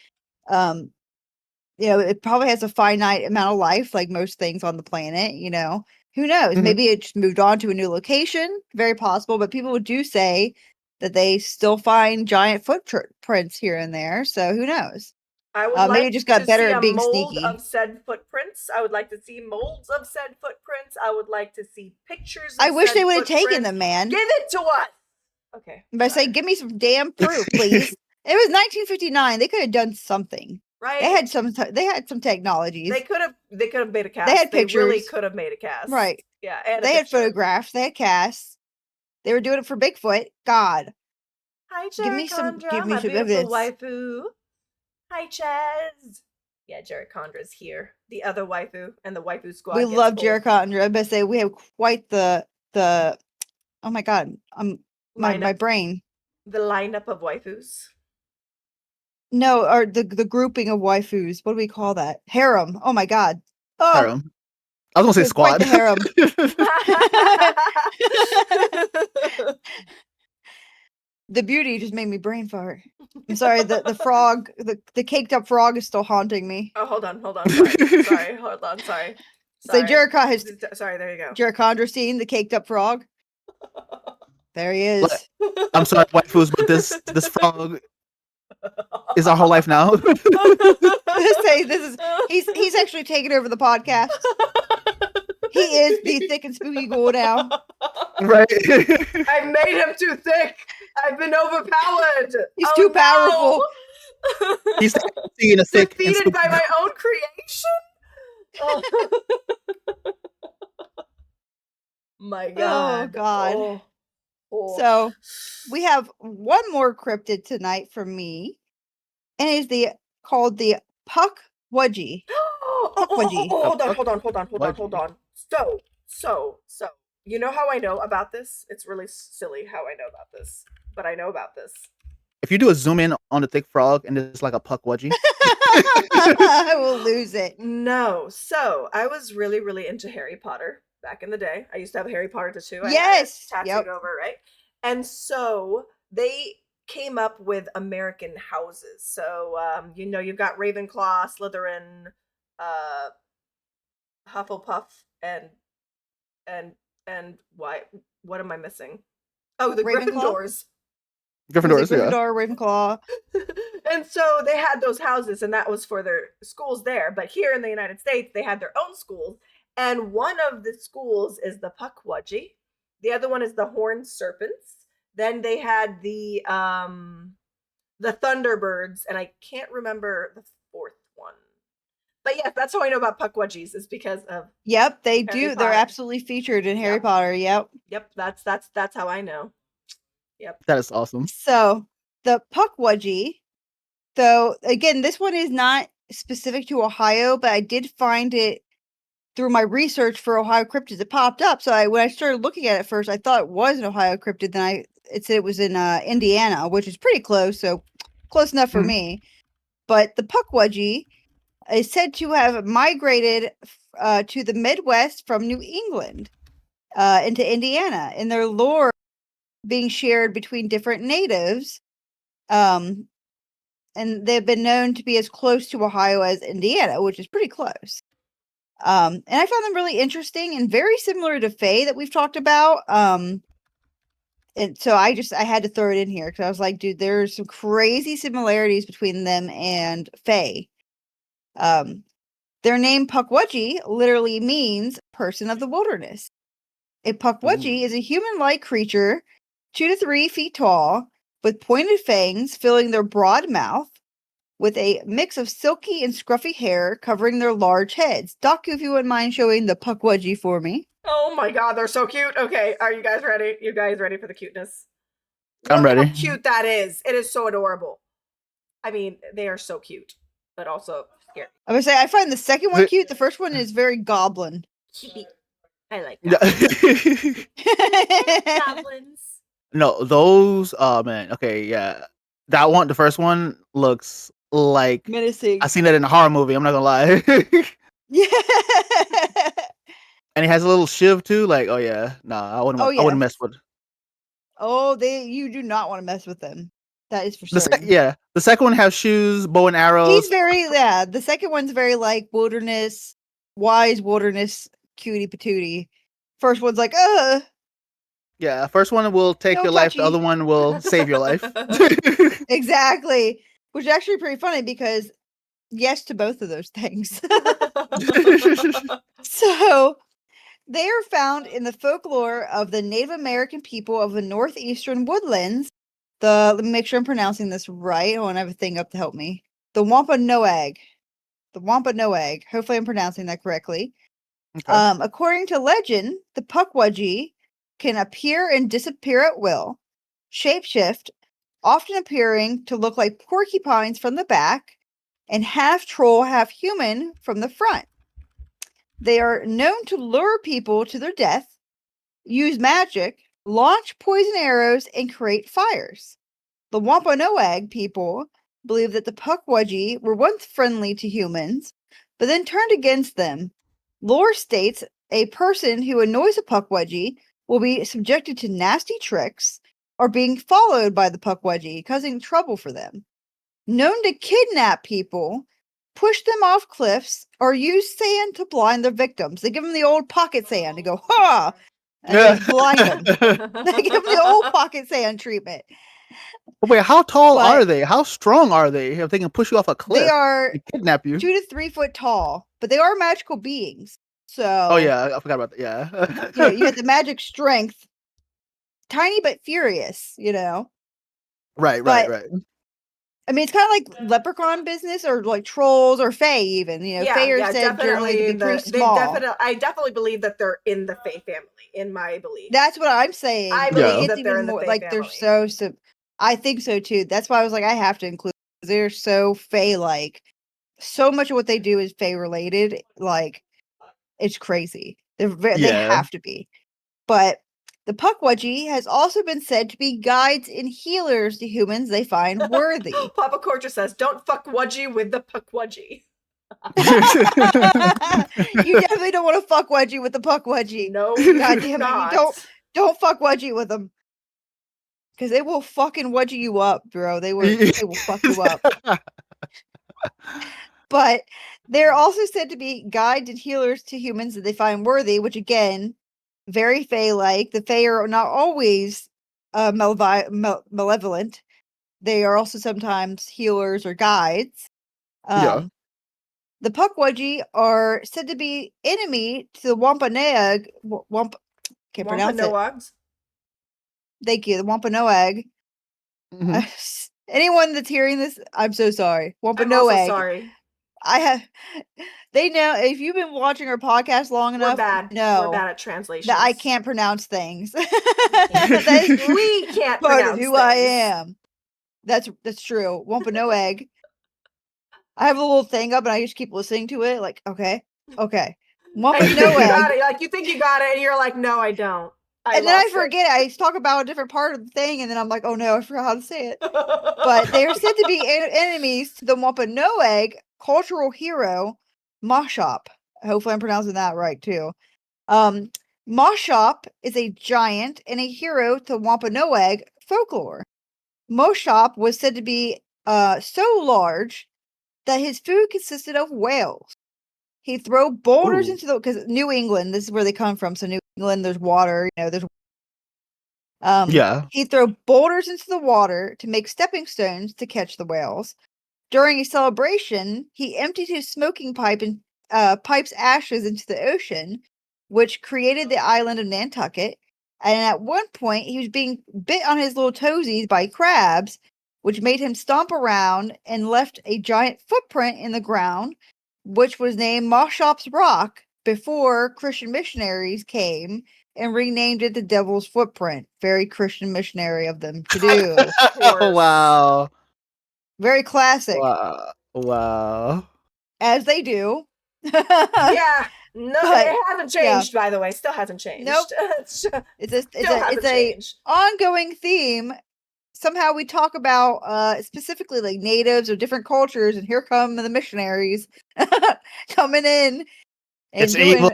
it probably has a finite amount of life, like most things on the planet. Who knows? Mhm. Maybe it just moved on to a new location. Very possible. But people do say that they still find giant footprints here and there. So who knows? I would like maybe it just got to better see at a being mold sneaky. of said footprints. I would like to see molds of said footprints. I would like to see pictures of I wish said they would have taken footprints. them, man. Give it to us. Okay. But I say, give me some damn proof, please. It was 1959. They could have done something. Right. They had some technologies. They could have made a cast. They had They really pictures. could have made a cast. Right. Yeah. And they had photographs. They had casts. They were doing it for Bigfoot. God. Hi, Give me some my beautiful evidence. waifu. Hi, Chaz. Yeah, Jericondra's here. The other waifu and the waifu squad. We gets love full. Jericondra. I bet say we have quite the oh my god. My brain. The lineup of waifus. No, or the grouping of waifus. What do we call that? Harem. Oh my god. Oh, Harem. I was gonna say quite squad. the harem. The beauty just made me brain fart. I'm sorry, the frog, the caked up frog is still haunting me. Oh, hold on. Sorry. Hold on. Sorry. So Jericon has Sorry, there you go. Jericondra seen the caked up frog. There he is. I'm sorry, waifus, but this frog is our whole life now. He's actually taking over the podcast. He is the thick and spooky ghoul now. Right. I made him too thick. I've been overpowered. He's too powerful. No. He's seeing a thick and defeated by spooky my own creation. My God. Oh, God. Oh. So we have one more cryptid tonight from me, and it's called the Pukwudgie. Pukwudgie. Hold on. So, you know how I know about this? It's really silly how I know about this, but I know about this. If you do a zoom in on the thick frog and it's like a Pukwudgie, I will lose it. No. So I was really, really into Harry Potter back in the day. I used to have a Harry Potter tattoo. Yes. I had it tattooed over, right? And so they came up with American houses. So you've got Ravenclaw, Slytherin, Hufflepuff, and what am I missing? Oh, the Gryffindors. Gryffindors, Gryffindor, Ravenclaw. And so they had those houses, and that was for their schools there. But here in the United States, they had their own schools. And one of the schools is the Pukwudgie. The other one is the Horned Serpents. Then they had the Thunderbirds, and I can't remember the fourth one. But yes, that's how I know about Pukwudgies, is because of Yep, they Harry do. Potter. They're absolutely featured in Harry Potter. Yep. Yep, that's how I know. Yep. That is awesome. So the Pukwudgie. So again, this one is not specific to Ohio, but I did find it through my research for Ohio Cryptids. It popped up. So when I started looking at it first, I thought it was an Ohio Cryptid. Then it said it was in Indiana, which is pretty close. So close enough for me. But the Pukwudgie is said to have migrated to the Midwest from New England into Indiana, and their lore being shared between different natives. And they've been known to be as close to Ohio as Indiana, which is pretty close. And I found them really interesting and very similar to Fae that we've talked about. And so I had to throw it in here because I was like, dude, there's some crazy similarities between them and Fae. Their name Pukwudgie literally means person of the wilderness. A Pukwudgie is a human-like creature, 2 to 3 feet tall, with pointed fangs filling their broad mouth, with a mix of silky and scruffy hair covering their large heads. Daku, if you wouldn't mind showing the Pukwudgie for me. Oh my God, they're so cute. Okay, are you guys ready? You guys ready for the cuteness? I'm ready. How cute that is. It is so adorable. I mean, they are so cute, but also scary. I would say I find the second one cute. The first one is very goblin. I like goblins. Goblins. No, those, oh man, okay, yeah. That one, the first one looks like menacing. I seen that in a horror movie, I'm not gonna lie. Yeah. And it has a little shiv too, like, oh yeah, nah, I wouldn't mess with. Oh, you do not want to mess with them. That is for The certain. the second one has shoes, bow and arrows. He's the second one's very like wise wilderness cutie patootie. First one's like, Yeah, first one will take your life, the other one will save your life. Exactly. Which is actually pretty funny because yes to both of those things. So they are found in the folklore of the Native American people of the northeastern woodlands. Let me make sure I'm pronouncing this right. I want to have a thing up to help me. The Wampanoag. Hopefully I'm pronouncing that correctly. Okay. According to legend, the Pukwudgie can appear and disappear at will, shapeshift, often appearing to look like porcupines from the back, and half troll, half human from the front. They are known to lure people to their death, use magic, launch poison arrows, and create fires. The Wampanoag people believe that the Pukwudgie were once friendly to humans, but then turned against them. Lore states a person who annoys a Pukwudgie will be subjected to nasty tricks or being followed by the Pukwudgie, causing trouble for them. Known to kidnap people, push them off cliffs, or use sand to blind their victims. They give them the old pocket sand to go, ha! And they blind them. They give them the old pocket sand treatment. Wait, how tall are they? How strong are they? If they can push you off a cliff, they are kidnap you. 2 to 3 foot tall, but they are magical beings. So. Oh yeah, I forgot about that. Yeah. You had the magic strength, tiny but furious. Right. But I mean, it's kind of like leprechaun business, or like trolls, or fae. Even fae are said generally to be pretty small. I definitely believe that they're in the fae family. In my belief, that's what I'm saying. I believe that they're in the fae family. They're so. I think so too. That's why I was like, I have to include. They're so fae-like. So much of what they do is fae related. Like, it's crazy. They have to be. But the Pukwudgie has also been said to be guides and healers to humans they find worthy. Papa Cortra says, "Don't Fuckwudgie with the Pukwudgie." You definitely don't want to Fukwudgie with the Pukwudgie. No, God damn it! You don't Fukwudgie with them, because they will fucking wudgie you up, bro. They will fuck you up. But they're also said to be guides and healers to humans that they find worthy, which again, very fae-like. The fae are not always malevolent. They are also sometimes healers or guides. The Pukwudgie are said to be enemy to the Wampanoag. Can't pronounce it. Thank you, the Wampanoag. Mm-hmm. Anyone that's hearing this, I'm so sorry. Wampanoag. I'm also sorry. They know, if you've been watching our podcast long enough, we're bad at translation. That I can't pronounce things. We can't part pronounce of who things. I am. That's true. Wampanoag. I have a little thing up and I just keep listening to it. Like, okay. Wampanoag. Like, you think you got it, and you're like, no, I don't. And then I forget. I talk about a different part of the thing, and then I'm like, oh no, I forgot how to say it. But they are said to be enemies to the Wampanoag cultural hero, Moshop. Hopefully I'm pronouncing that right too. Moshop is a giant and a hero to Wampanoag folklore. Moshop was said to be so large that his food consisted of whales. He'd throw boulders into because New England, this is where they come from. So New England, there's water, there's he'd throw boulders into the water to make stepping stones to catch the whales. During a celebration, he emptied his smoking pipe and pipe's ashes into the ocean, which created the island of Nantucket. And at one point, he was being bit on his little toesies by crabs, which made him stomp around and left a giant footprint in the ground, which was named Moshop's Rock before Christian missionaries came and renamed it the Devil's Footprint. Very Christian missionary of them to do. Wow. Very classic. Wow. As they do. Yeah. No, it hasn't changed, by the way. Still hasn't changed. Nope. It's a ongoing theme. Somehow we talk about specifically like natives or different cultures, and here come the missionaries coming in and doing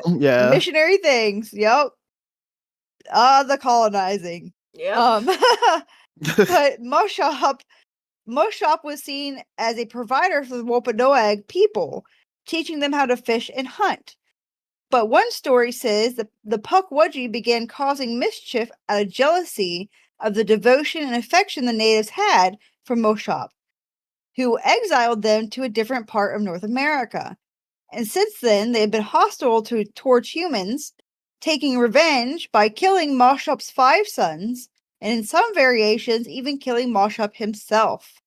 missionary things. Yep. The colonizing. Yeah. But Moshop was seen as a provider for the Wampanoag people, teaching them how to fish and hunt. But one story says that the Pukwudgie began causing mischief out of jealousy of the devotion and affection the natives had for Moshop, who exiled them to a different part of North America. And since then, they have been hostile towards humans, taking revenge by killing Moshop's 5 sons, and in some variations, even killing Moshop himself.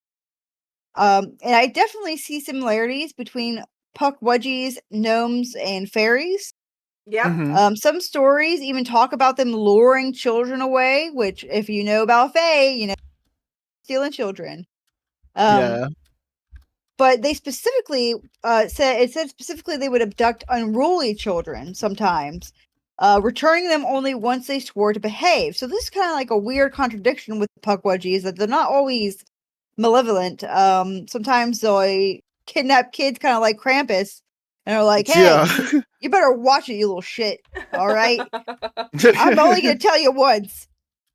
And I definitely see similarities between Pukwudgies, gnomes, and fairies. Yeah. Mm-hmm. Some stories even talk about them luring children away, which, if you know about fae, stealing children. Yeah. But they specifically said specifically they would abduct unruly children sometimes, returning them only once they swore to behave. So this is kind of like a weird contradiction with the Pukwudgies, that they're not always malevolent. Sometimes they kidnap kids, kind of like Krampus, and are like, hey, you better watch it, you little shit. All right. I'm only going to tell you once.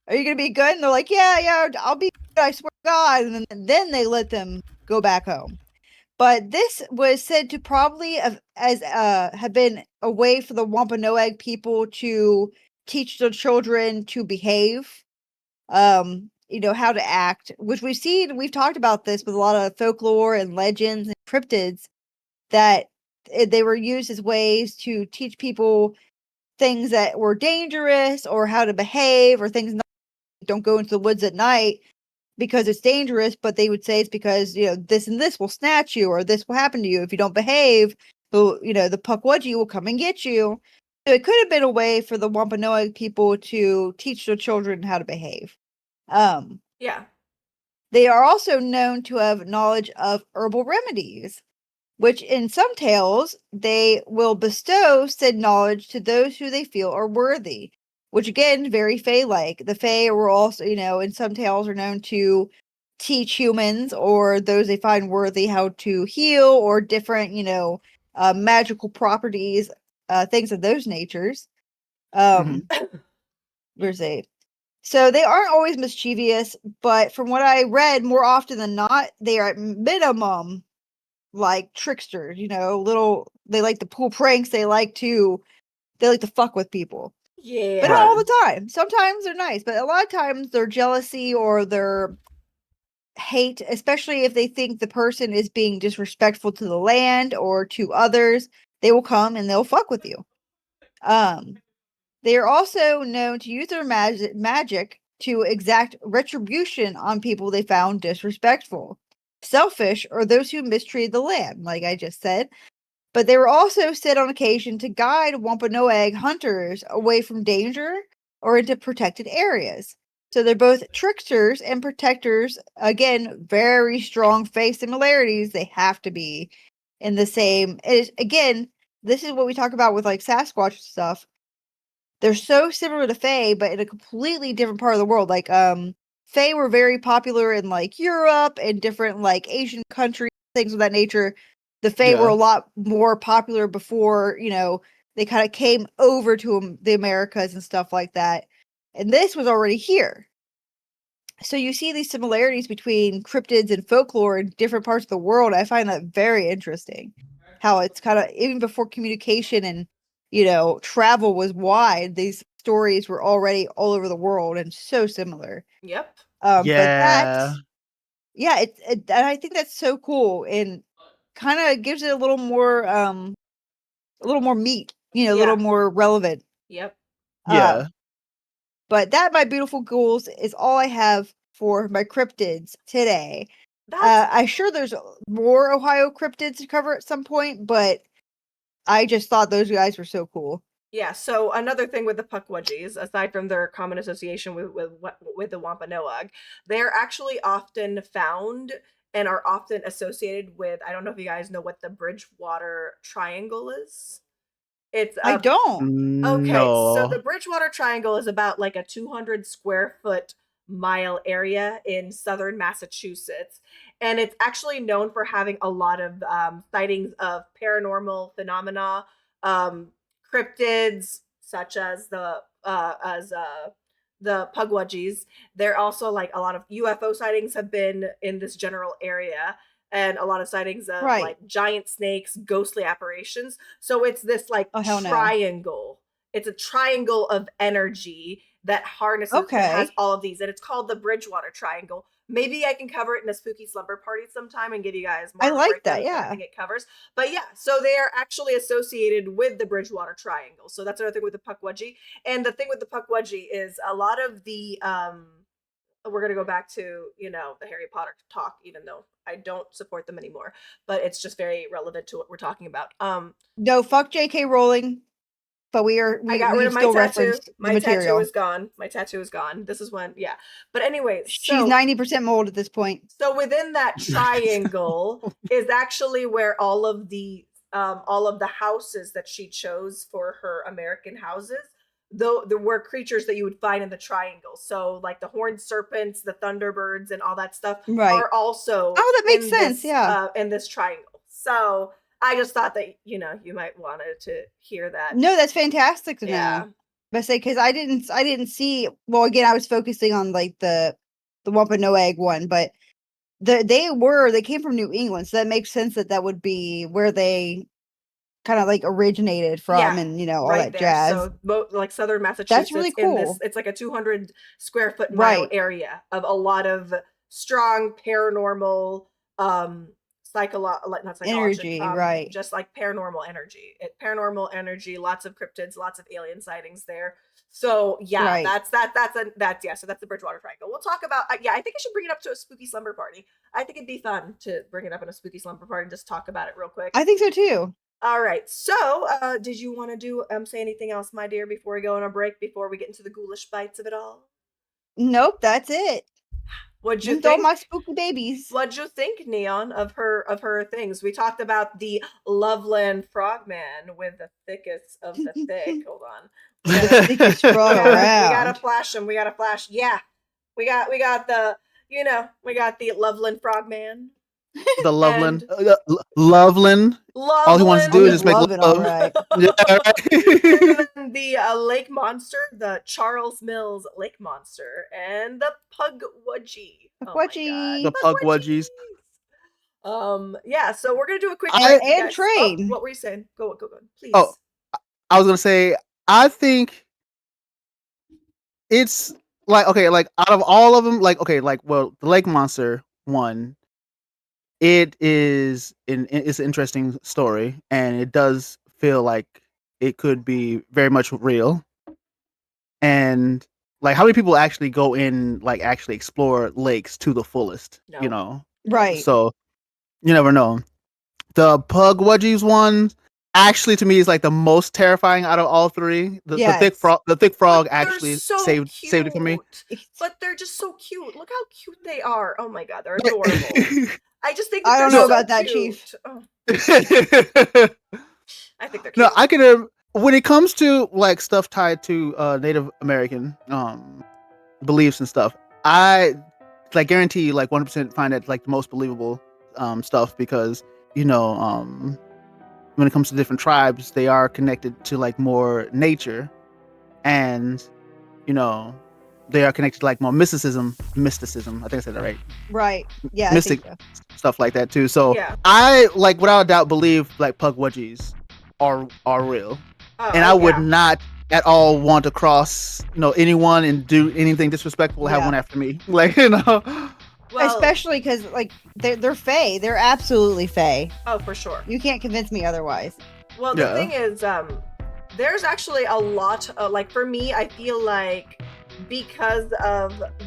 Are you going to be good? And they're like, yeah, I'll be good, I swear to God. And then they let them go back home. But this was said to probably have been a way for the Wampanoag people to teach their children to behave, how to act, which we've talked about this with a lot of folklore and legends and cryptids, that they were used as ways to teach people things that were dangerous or how to behave or things don't go into the woods at night because it's dangerous, but they would say it's because, this and this will snatch you or this will happen to you if you don't behave. The Pukwudgie will come and get you. So it could have been a way for the Wampanoag people to teach their children how to behave. Yeah. They are also known to have knowledge of herbal remedies, which in some tales they will bestow said knowledge to those who they feel are worthy, which again, very Fae-like. The Fae were also, in some tales are known to teach humans or those they find worthy how to heal or different, magical properties, things of those natures. Where's a So they aren't always mischievous, but from what I read, more often than not, they are at minimum like tricksters, they like to pull pranks, they like to fuck with people. Yeah. But not all the time. Sometimes they're nice, but a lot of times their jealousy or their hate, especially if they think the person is being disrespectful to the land or to others, they will come and they'll fuck with you. They are also known to use their magic to exact retribution on people they found disrespectful, selfish, or those who mistreated the land, like I just said. But they were also said on occasion to guide Wampanoag hunters away from danger or into protected areas. So they're both tricksters and protectors. Again, very strong face similarities. They have to be in the same. Again, this is what we talk about with like Sasquatch stuff. They're so similar to Fae, but in a completely different part of the world. Like, Fae were very popular in like Europe and different like Asian countries, things of that nature. The Fae were a lot more popular before, they kind of came over to the Americas and stuff like that. And this was already here. So you see these similarities between cryptids and folklore in different parts of the world. I find that very interesting. How it's kind of, even before communication and, travel was wide, these stories were already all over the world and so similar. Yep. But that's, and I think that's so cool and kind of gives it a little more meat, a little more relevant. Yep. But that, my beautiful ghouls, is all I have for my cryptids today. I'm sure there's more Ohio cryptids to cover at some point, but I just thought those guys were so cool. Yeah, so another thing with the Pukwudgies, aside from their common association with the Wampanoag, they're actually often found and are often associated with, I don't know if you guys know what the Bridgewater Triangle is. I don't. Okay, No. so the Bridgewater Triangle is about like a 200 square foot mile area in southern Massachusetts, and it's actually known for having a lot of sightings of paranormal phenomena, cryptids such as the Pukwudgies. There also like a lot of UFO sightings have been in this general area, and a lot of sightings of like giant snakes, ghostly apparitions. So it's this like triangle. No. It's a triangle of energy that harnesses and has all of these, and it's called the Bridgewater Triangle. Maybe I can cover it in a spooky slumber party sometime and give you guys more. I like that, yeah. Everything it covers. But yeah, so they are actually associated with the Bridgewater Triangle. So that's another thing with the Pukwudgie. And the thing with the Pukwudgie is a lot of the we're gonna go back to the Harry Potter talk, even though I don't support them anymore. But it's just very relevant to what we're talking about. No, fuck J.K. Rowling. But I got rid of my tattoo. My tattoo is gone. My tattoo is gone. This is when, yeah. But anyways, she's 90% mold at this point. So within that triangle is actually where all of the houses that she chose for her American houses, though there were creatures that you would find in the triangle. So like the horned serpents, the thunderbirds, and all that stuff are also that makes sense. In this triangle. So I just thought that you might wanted to hear that. No, that's fantastic to know. But say because I didn't see. Well, again, I was focusing on like the Wampanoag one, but they came from New England, so that makes sense that would be where they kind of like originated from, and all that jazz. So like southern Massachusetts. That's really cool. It's like a 200 square foot mile area of a lot of strong paranormal not psychological energy, right? Just like paranormal energy. Paranormal energy, lots of cryptids, lots of alien sightings there. So yeah, Right. that's yeah. So that's the Bridgewater Triangle. We'll talk about yeah. I think I should bring it up to a spooky slumber party. I think it'd be fun to bring it up in a spooky slumber party and just talk about it real quick. I think so too. All right. So, did you want to do say anything else, my dear, before we go on a break? Before we get into the ghoulish bites of it all? Nope, that's it. What'd you Just think? all my spooky babies. What'd you think, Neon, of her things? We talked about the Loveland Frogman with the thickest of the thick. Hold on. The thickest frog around. We gotta flash him. We gotta flash. Yeah. We got the we got the Loveland Frogman. The Loveland. Loveland. All he wants to do is just make love. All right. Yeah, right. And the lake monster, the Charles Mills lake monster, and the Pukwudgie. Pukwudgie. The Pukwudgies. Yeah, so we're gonna do a quick and train. Oh, what were you saying? Go, please. Oh, I was gonna say, I think it's like, okay, like out of all of them, like, okay, like, well, the lake monster one, it's an interesting story, and it does feel like it could be very much real. And like, how many people actually go in, like, actually explore lakes to the fullest? No. You know, Right. So you never know. The Pukwudgies one actually, to me, is like the most terrifying out of all three. The thick frog actually saved it for me. But they're just so cute. Look how cute they are. Oh my god, they're adorable. I just think I don't know about that, cute. Chief. Oh. I think they're cute. No, I can. When it comes to like stuff tied to Native American beliefs and stuff, I like guarantee you, like 100% find it like the most believable stuff, because when it comes to different tribes, they are connected to like more nature, and they are connected to like more mysticism. I think I said that right. Right. Yeah. Mystic stuff like that too. So yeah. I, like, without a doubt, believe like Pukwudgies are real, and I would not at all want to cross anyone and do anything disrespectful. Have one after me, like Well, especially because like they're fae. They're absolutely fae. Oh, for sure. You can't convince me otherwise. Well, the thing is, there's actually a lot of, like, for me, I feel like, because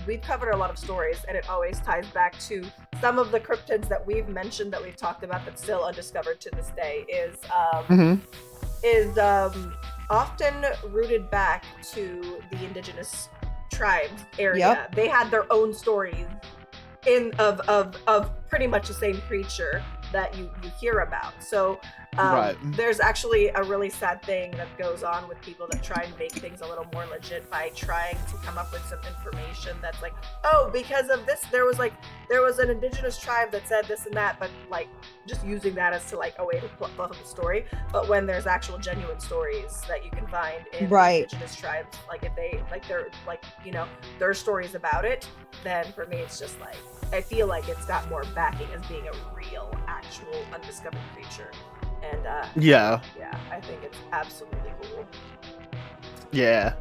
we've covered a lot of stories, and it always ties back to some of the cryptids that we've mentioned, that we've talked about, that's still undiscovered to this day, is often rooted back to the indigenous tribes area. Yep. They had their own stories of pretty much the same creature that you hear about. So there's actually a really sad thing that goes on with people that try and make things a little more legit by trying to come up with some information that's like, oh, because of this, there was an indigenous tribe that said this and that, but like just using that as to like a way to fluff up the story. But when there's actual genuine stories that you can find in indigenous tribes, like if they like they're like their stories about it, then for me it's just like, I feel like it's got more backing as being a real, actual, undiscovered creature. And yeah, I think it's absolutely cool. Yeah.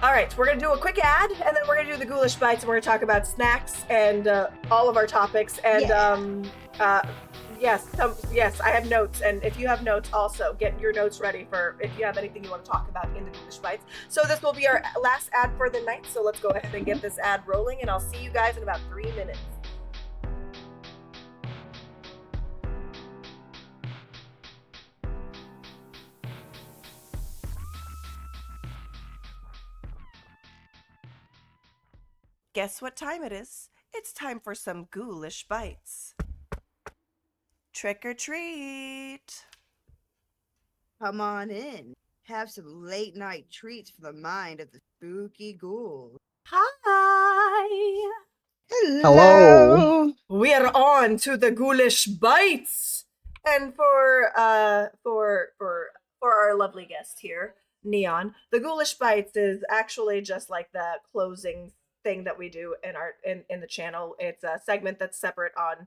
All right, we're gonna do a quick ad, and then we're gonna do the ghoulish bites, and we're gonna talk about snacks and all of our topics. And yes, I have notes, and if you have notes, also get your notes ready for if you have anything you want to talk about in the ghoulish bites. So this will be our last ad for the night. So let's go ahead and get this ad rolling, and I'll see you guys in about 3 minutes. Guess what time it is? It's time for some ghoulish bites. Trick or treat. Come on in. Have some late night treats for the mind of the spooky ghouls. Hi. Hello. We're on to the ghoulish bites. And for our lovely guest here, Neon, the ghoulish bites is actually just like the closing thing that we do in the channel. It's a segment that's separate on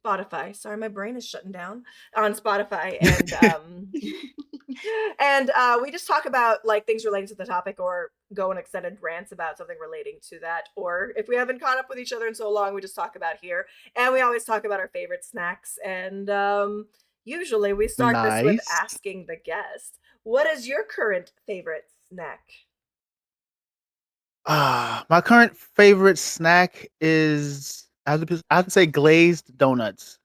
Spotify. Sorry, my brain is shutting down on Spotify, and and we just talk about like things relating to the topic, or go on extended rants about something relating to that, or if we haven't caught up with each other in so long, we just talk about here, and we always talk about our favorite snacks, and usually we start this with asking the guest, "What is your current favorite snack?" My current favorite snack is I have to say glazed donuts.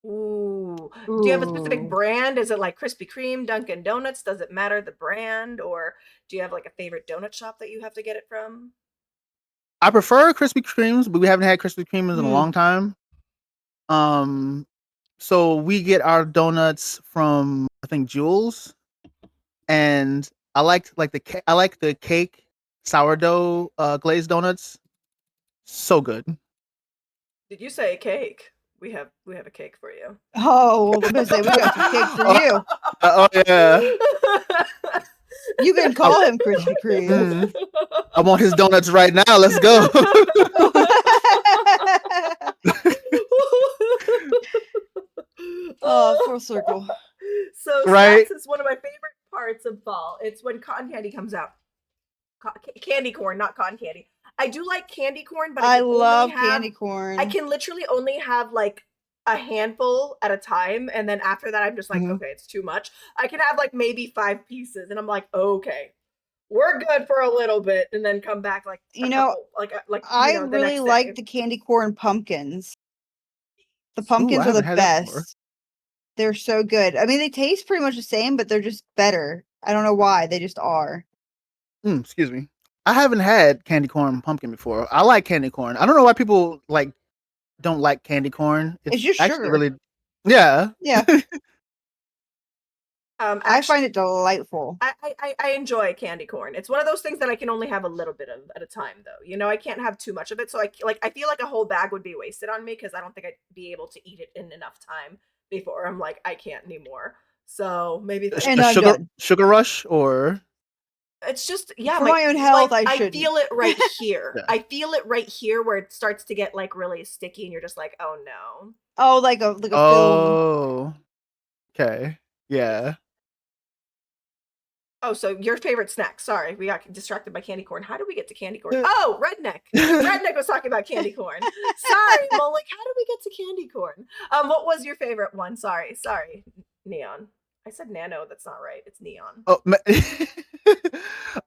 Ooh. Do you have a specific brand? Is it like Krispy Kreme, Dunkin' Donuts? Does it matter the brand? Or do you have like a favorite donut shop that you have to get it from? I prefer Krispy Kremes, but we haven't had Krispy Kremes in a long time. So we get our donuts from I think Ghouls, and I like the cake sourdough glazed donuts. So good. Did you say cake? We have a cake for you. Oh, well, I'm gonna say we got some cake for you. Oh yeah. You can call him Krispy Kreme. I want his donuts right now. Let's go. Oh, full circle. So snacks is one of my favorite parts of fall. It's when cotton candy comes out. Candy corn, not cotton candy. I do like candy corn, but I love candy corn. I can literally only have like a handful at a time, and then after that I'm just like, okay, it's too much. I can have like maybe 5 pieces, and I'm like, okay, we're good for a little bit, and then come back like I really like the candy corn pumpkins. The pumpkins are the best. They're so good. I mean, they taste pretty much the same, but they're just better. I don't know why. They just are. Excuse me. I haven't had candy corn pumpkin before. I like candy corn. I don't know why people don't like candy corn. It's just actually sugar. Really, yeah. I find it delightful. I enjoy candy corn. It's one of those things that I can only have a little bit of at a time, though. You know, I can't have too much of it. So I feel like a whole bag would be wasted on me because I don't think I'd be able to eat it in enough time before I'm like, I can't anymore. So maybe sugar rush, or it's just for my own health. Like, I feel it right here. I feel it right here where it starts to get like really sticky, and you're just like, oh no. Oh, like a film. Oh, okay, yeah. Oh, so your favorite snack. Sorry, we got distracted by candy corn. How did we get to candy corn? Oh, Redneck. Redneck was talking about candy corn. Sorry, Molik. How did we get to candy corn? What was your favorite one? Sorry, Neon. I said nano. That's not right. It's neon.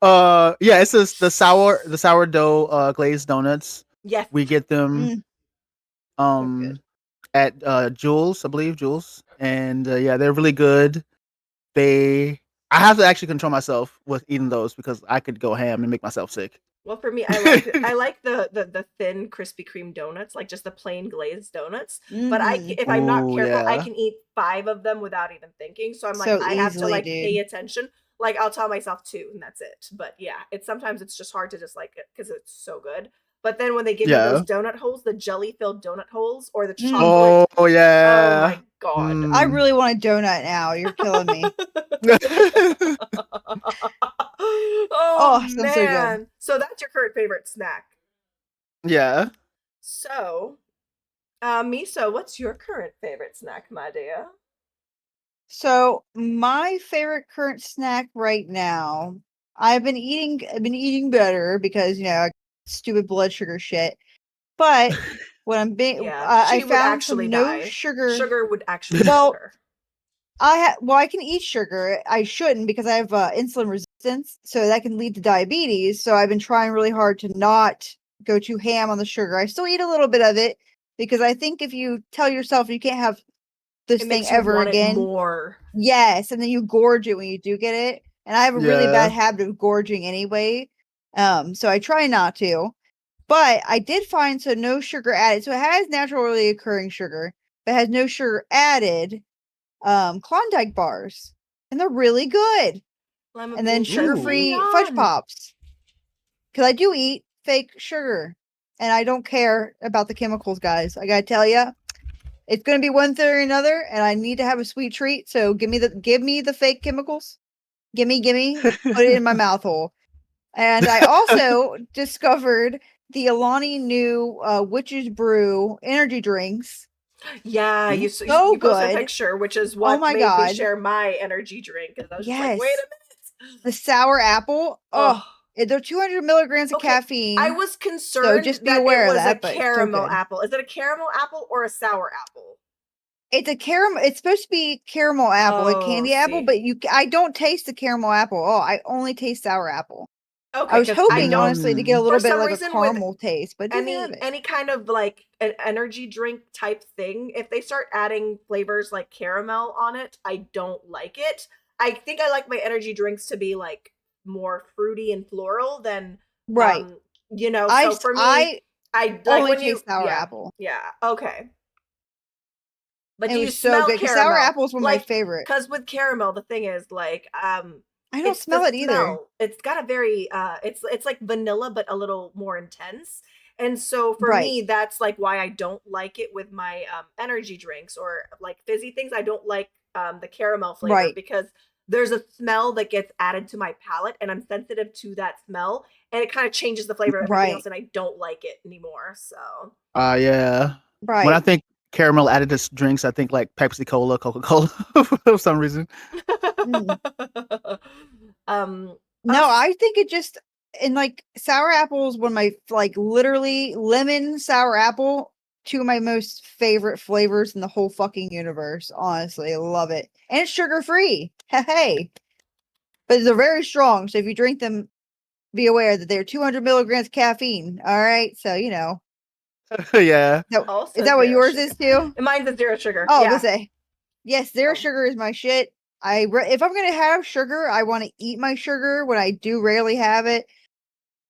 Oh, yeah. It's just the sourdough glazed donuts. Yes, we get them. At Ghouls, I believe Ghouls, and yeah, they're really good. I have to actually control myself with eating those because I could go ham and make myself sick. Well, for me, I like the thin Krispy Kreme donuts, like just the plain glazed donuts. But if I'm not careful, I can eat 5 of them without even thinking. So I'm like, I have to like pay attention. Like I'll tell myself 2, and that's it. But yeah, sometimes it's just hard to just like it because it's so good. But then when they give you those donut holes, the jelly-filled donut holes, or the chocolate. Oh yeah. Oh my god. I really want a donut now. You're killing me. Oh man. So good. So that's your current favorite snack. Yeah. So, Meso, what's your current favorite snack, my dear? So my favorite current snack right now, I've been eating better because stupid blood sugar shit. But when I'm being, I found some no sugar. Sugar would actually kill her. I can eat sugar. I shouldn't because I have insulin resistance, so that can lead to diabetes. So I've been trying really hard to not go too ham on the sugar. I still eat a little bit of it because I think if you tell yourself you can't have this thing ever again, more. Yes, and then you gorge it when you do get it. And I have a really bad habit of gorging anyway. So I try not to. But I did find no sugar added. So it has naturally occurring sugar, but it has no sugar added. Klondike bars, and they're really good. And then sugar-free fudge pops, because I do eat fake sugar, and I don't care about the chemicals, guys. I gotta tell you, it's gonna be one thing or another, and I need to have a sweet treat. So give me the fake chemicals. Gimme, put it in my mouth hole. And I also discovered the Alani Nu Witch's Brew energy drinks. Yeah, you So posted a good. picture, which is what my made God. me share my energy drink. Because I was just like, Yes. wait a minute. The sour apple. Oh. They're 200 milligrams of caffeine. I was concerned just be that aware it of was that, a but it's so caramel good. apple. Is it a caramel apple or a sour apple? It's a caramel. It's supposed to be caramel apple, like candy apple, but I don't taste the caramel apple. Oh, I only taste sour apple. Okay, I was 'cause I hoping don't- honestly to get a For little bit some like a reason with caramel taste, but it didn't have it. any kind of like an energy drink type thing, if they start adding flavors like caramel on it, I don't like it. I think I like my energy drinks to be like more fruity and floral than Right. you know, so for me, I like only when you taste sour apple. Yeah, okay. But It do you was so smell good, 'cause caramel? sour apples were my favorite. Because with caramel, the thing is like I don't it's smell the it either. smell. It's got a very it's like vanilla but a little more intense. And so for Right. me, that's like why I don't like it with my energy drinks or like fizzy things. I don't like the caramel flavor Right. because there's a smell that gets added to my palate and I'm sensitive to that smell and it kind of changes the flavor of everything else and I don't like it anymore. So yeah. Right. When I think caramel added to drinks, I think like Pepsi Cola, Coca-Cola for some reason. No, I think it just and like sour apples one of my like literally lemon sour apple, two of my most favorite flavors in the whole fucking universe. Honestly, I love it. And it's sugar free. Hey. But they're very strong, so if you drink them, be aware that they're 200 milligrams of caffeine. All right, so you know. Yeah. Also Is that what zero yours sugar. is too? Mine's a zero sugar. Oh, yeah. to say, yes, zero sugar is my shit. If I'm gonna have sugar, I want to eat my sugar. When I do rarely have it,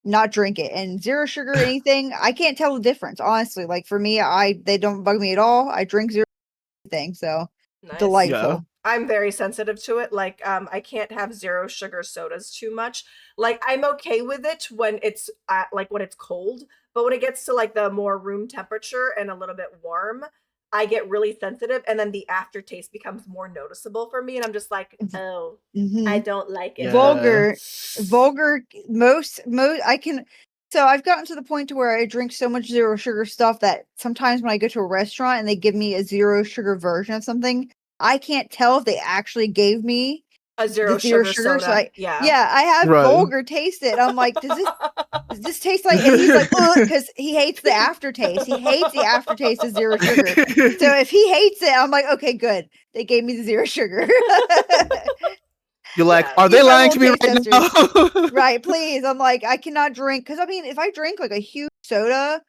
not drink it. And zero sugar anything, I can't tell the difference. Honestly, like for me, they don't bug me at all. I drink zero thing, so Nice. delightful. Yeah. I'm very sensitive to it. Like, I can't have zero sugar sodas too much. Like, I'm okay with it when it's like when it's cold, but when it gets to like the more room temperature and a little bit warm, I get really sensitive, and then the aftertaste becomes more noticeable for me, and I'm just like, oh, I don't like it. Yeah. Vulgar. Most I can. So I've gotten to the point to where I drink so much zero sugar stuff that sometimes when I go to a restaurant and they give me a zero sugar version of something, I can't tell if they actually gave me a zero sugar soda. So I have Vulgar taste it. I'm like, does this taste like? And he's like, because he hates the aftertaste. He hates the aftertaste of zero sugar. So if he hates it, I'm like, okay, good. They gave me the zero sugar. You're like, are they lying to me right now? Right, please. I'm like, I cannot drink because I mean, if I drink like a huge soda,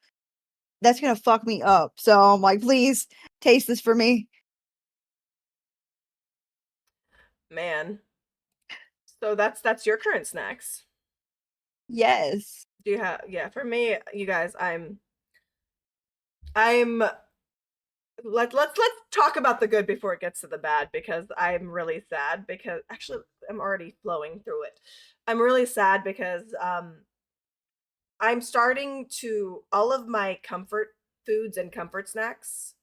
that's gonna fuck me up. So I'm like, please taste this for me. Man. So that's your current snacks. Yes. Do you have for me, you guys, I'm let's talk about the good before it gets to the bad because I'm really sad because actually I'm already flowing through it. I'm really sad because I'm starting to all of my comfort foods and comfort snacks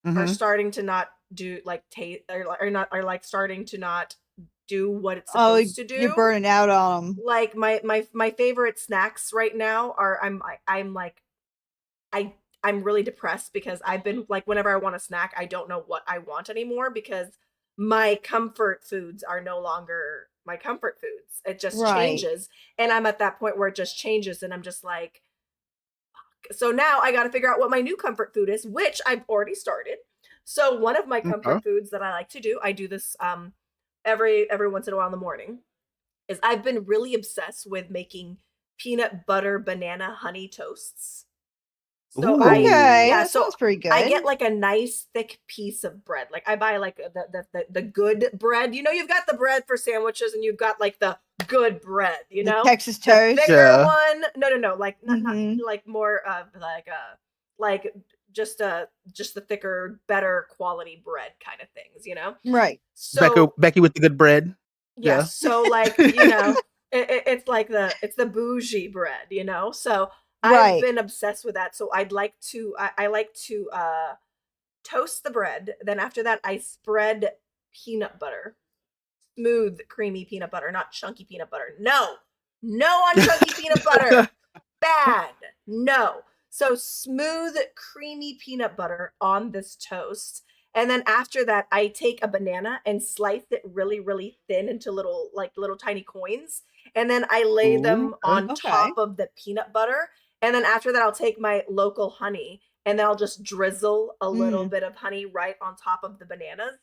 are starting to not do like taste are like starting to not do what it's supposed to do. You're burning out on them. Like my favorite snacks right now are I'm like I'm really depressed because I've been like whenever I want a snack, I don't know what I want anymore because my comfort foods are no longer my comfort foods. It just changes. And I'm at that point where it just changes and I'm just like so now I got to figure out what my new comfort food is, which I've already started. So one of my comfort foods that I like to do, I do this every once in a while in the morning, is I've been really obsessed with making peanut butter banana honey toasts. So that sounds pretty good. I get like a nice thick piece of bread. Like I buy like the good bread. You know, you've got the bread for sandwiches and you've got like the good bread, you know? Texas toast. The thicker one. No. Like not like more of like just the thicker, better quality bread kind of things, you know? Right. So Becky with the good bread. Yeah. So like, you know, it's like it's the bougie bread, you know? So I've been obsessed with that. So I'd like to I like to toast the bread. Then after that I spread peanut butter. Smooth, creamy peanut butter, not chunky peanut butter. No on chunky peanut butter. Bad. No. So smooth, creamy peanut butter on this toast. And then after that, I take a banana and slice it really, really thin into little tiny coins. And then I lay them on top of the peanut butter. And then after that, I'll take my local honey and then I'll just drizzle a little bit of honey right on top of the bananas.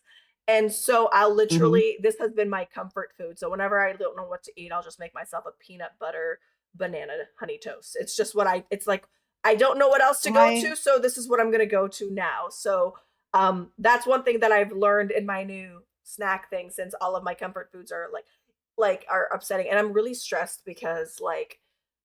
And so I'll literally, this has been my comfort food. So whenever I don't know what to eat, I'll just make myself a peanut butter banana honey toast. It's just it's like, I don't know what else to go to. So this is what I'm going to go to now. So that's one thing that I've learned in my new snack thing, since all of my comfort foods are are upsetting. And I'm really stressed because like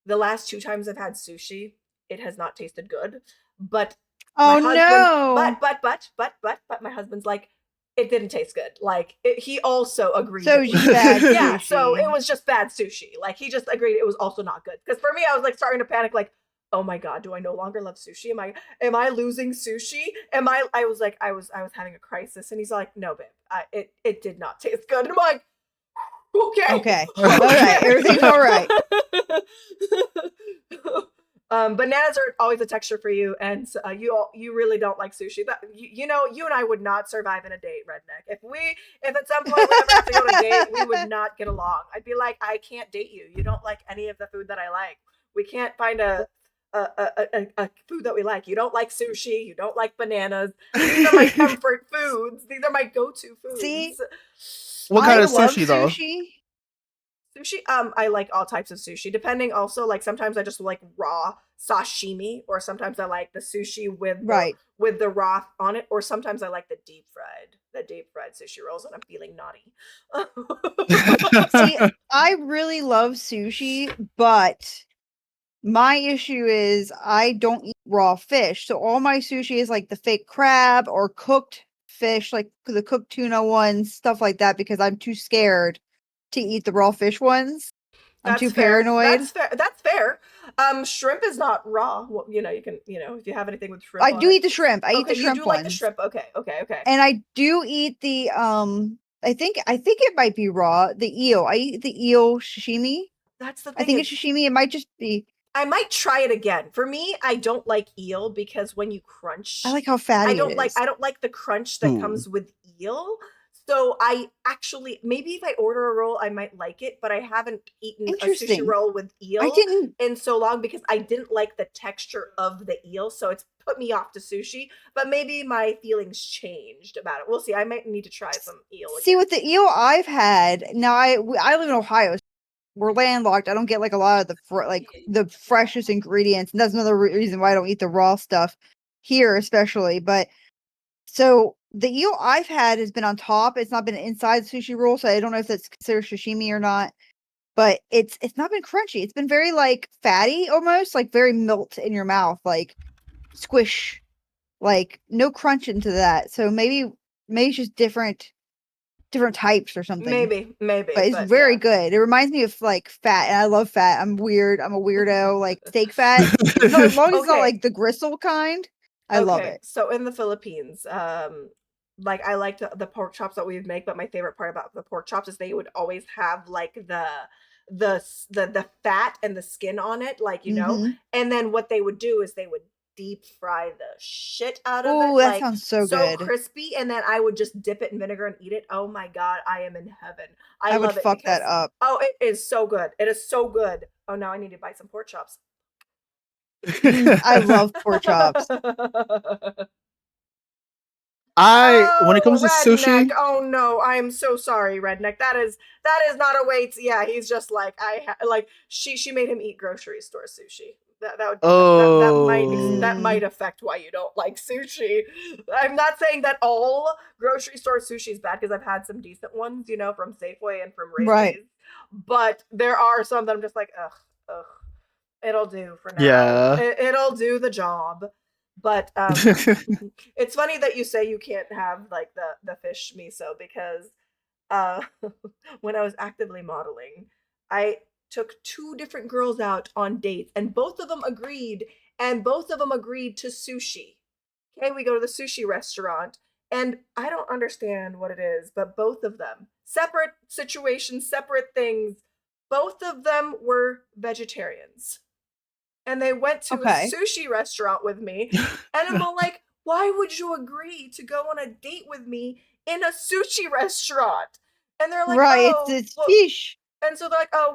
the last 2 times I've had sushi, it has not tasted good. But my husband, but my husband's like, it didn't taste good. Like he also agreed. So it was just bad sushi. Yeah, so it was just bad sushi. Like he just agreed it was also not good. Because for me, I was like starting to panic, like, oh my god, do I no longer love sushi? Am I losing sushi? I was having a crisis, and he's like, no, babe, it did not taste good. And I'm like, okay. All right, everything's all right. Bananas are always a texture for you, and you really don't like sushi. But you and I would not survive in a date, Redneck. If at some point we ever have to go on a date, we would not get along. I'd be like, I can't date you. You don't like any of the food that I like. We can't find a food that we like. You don't like sushi. You don't like bananas. These are my comfort foods. These are my go-to foods. See, what kind of sushi though? Sushi, I like all types of sushi, depending also, like sometimes I just like raw sashimi, or sometimes I like the sushi with the raw on it, or sometimes I like the deep fried sushi rolls and I'm feeling naughty. See, I really love sushi, but my issue is I don't eat raw fish. So all my sushi is like the fake crab or cooked fish, like the cooked tuna ones, stuff like that, because I'm too scared to eat the raw fish ones. I'm too paranoid. That's fair. Shrimp is not raw. Well, you can, if you have anything with shrimp. I do eat the shrimp. I eat the shrimp ones. You do like the shrimp. Okay. And I do eat the I think it might be raw. The eel. I eat the eel sashimi. That's the thing. I think it's sashimi. It might just be. I might try it again. For me, I don't like eel because when you crunch, I like how fatty it is. I don't like the crunch that comes with eel. So I actually, maybe if I order a roll, I might like it, but I haven't eaten a sushi roll with eel in so long because I didn't like the texture of the eel. So it's put me off to sushi, but maybe my feelings changed about it. We'll see. I might need to try some eel again. See, with the eel I've had, now I live in Ohio. So we're landlocked. I don't get like a lot of the freshest ingredients. And that's another reason why I don't eat the raw stuff here, especially. But so the eel I've had has been on top. It's not been inside the sushi roll, so I don't know if that's considered sashimi or not. But it's not been crunchy. It's been very like fatty, almost like very melt in your mouth, like squish, like no crunch into that. So maybe it's just different types or something. Maybe. But it's very good. It reminds me of like fat, and I love fat. I'm weird. I'm a weirdo. Like steak fat. So as long as it's not like the gristle kind. I love it. So in the Philippines, like I liked the pork chops that we would make, but my favorite part about the pork chops is they would always have like the fat and the skin on it, like and then what they would do is they would deep fry the shit out of it. Oh, that sounds so good. So crispy, and then I would just dip it in vinegar and eat it. Oh my god, I am in heaven. I would fuck that up. Oh, it is so good. It is so good. Oh, now I need to buy some pork chops. I love pork chops. When it comes to sushi, oh no, I'm so sorry, Redneck. That is not a way to. Yeah, he's just like she made him eat grocery store sushi. That might affect why you don't like sushi. I'm not saying that all grocery store sushi is bad because I've had some decent ones, from Safeway and from Rayleigh's. Right. But there are some that I'm just like, ugh. It'll do for now. Yeah. It'll do the job. But it's funny that you say you can't have like the fish miso because when I was actively modeling, I took 2 different girls out on dates and both of them agreed to sushi. Okay, we go to the sushi restaurant and I don't understand what it is, but both of them, separate situations, separate things, both of them were vegetarians. and they went to a sushi restaurant with me, and I'm all like, why would you agree to go on a date with me in a sushi restaurant? And they're like, oh, it's fish. And so they're like, oh,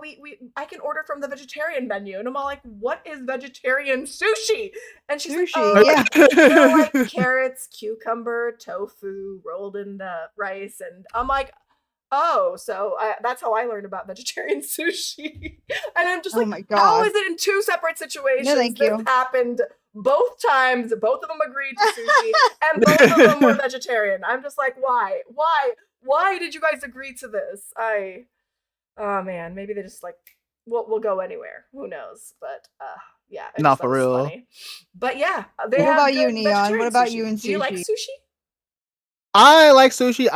I can order from the vegetarian menu. And I'm all like, what is vegetarian sushi? And she's like, oh, they're like carrots, cucumber, tofu, rolled in the rice. And I'm like, oh, so that's how I learned about vegetarian sushi. And I'm just like, my God. How is it in two separate situations? No, thank you. This happened both times. Both of them agreed to sushi, and both of them were vegetarian. I'm just like, why? Why did you guys agree to this? Oh man, maybe they just like, we'll go anywhere. Who knows? But yeah, not for real. Funny. But yeah, what about you, Neon? What about you and sushi? Do you like sushi? I like sushi.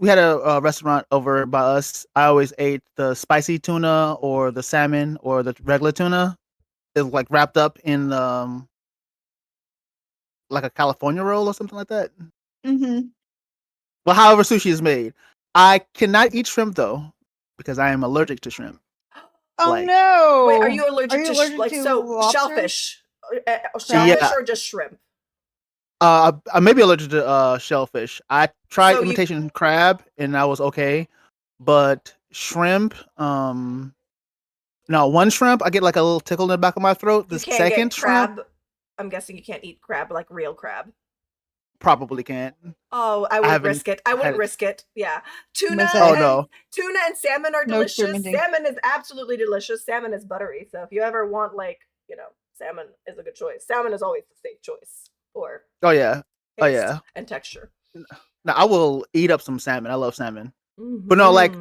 We had a restaurant over by us. I always ate the spicy tuna or the salmon or the regular tuna. It's like wrapped up in like a California roll or something like that. Mm-hmm. Well, however sushi is made. I cannot eat shrimp though, because I am allergic to shrimp. Oh no! Wait, are you allergic to shellfish? Shellfish or just shrimp? I may be allergic to shellfish. I tried imitation crab and I was okay, but shrimp, no, one shrimp I get like a little tickle in the back of my throat. The second shrimp, I'm guessing you can't eat crab, like real crab. Probably can't. Oh, I wouldn't risk it. I wouldn't risk it. Yeah, tuna. Tuna and salmon are delicious. Salmon is absolutely delicious. Salmon is buttery. So if you ever want, like, salmon is a good choice. Salmon is always the safe choice. Or and texture. Now I will eat up some salmon. I love salmon, but no, like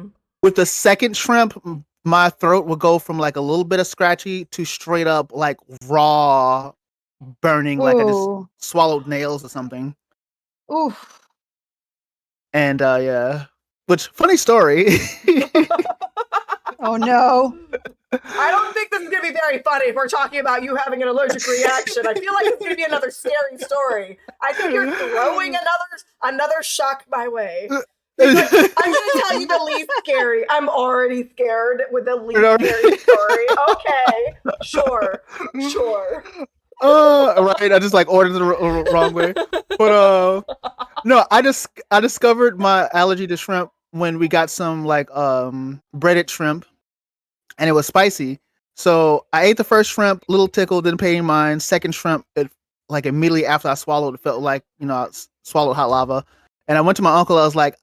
with the second shrimp, my throat will go from like a little bit of scratchy to straight up like raw burning, like I just swallowed nails or something. Oof. And yeah, which funny story. Oh no. I don't think this is going to be very funny if we're talking about you having an allergic reaction. I feel like it's going to be another scary story. I think you're throwing another shock my way. I'm going to tell you the least scary. I'm already scared with the least scary story. Okay, sure. Right. I just like ordered the wrong way. But no, I discovered my allergy to shrimp when we got some like breaded shrimp. And it was spicy. So I ate the first shrimp, little tickle, didn't pay any mind. Second shrimp, it like immediately after I swallowed, it felt like, I swallowed hot lava. And I went to my uncle, I was like,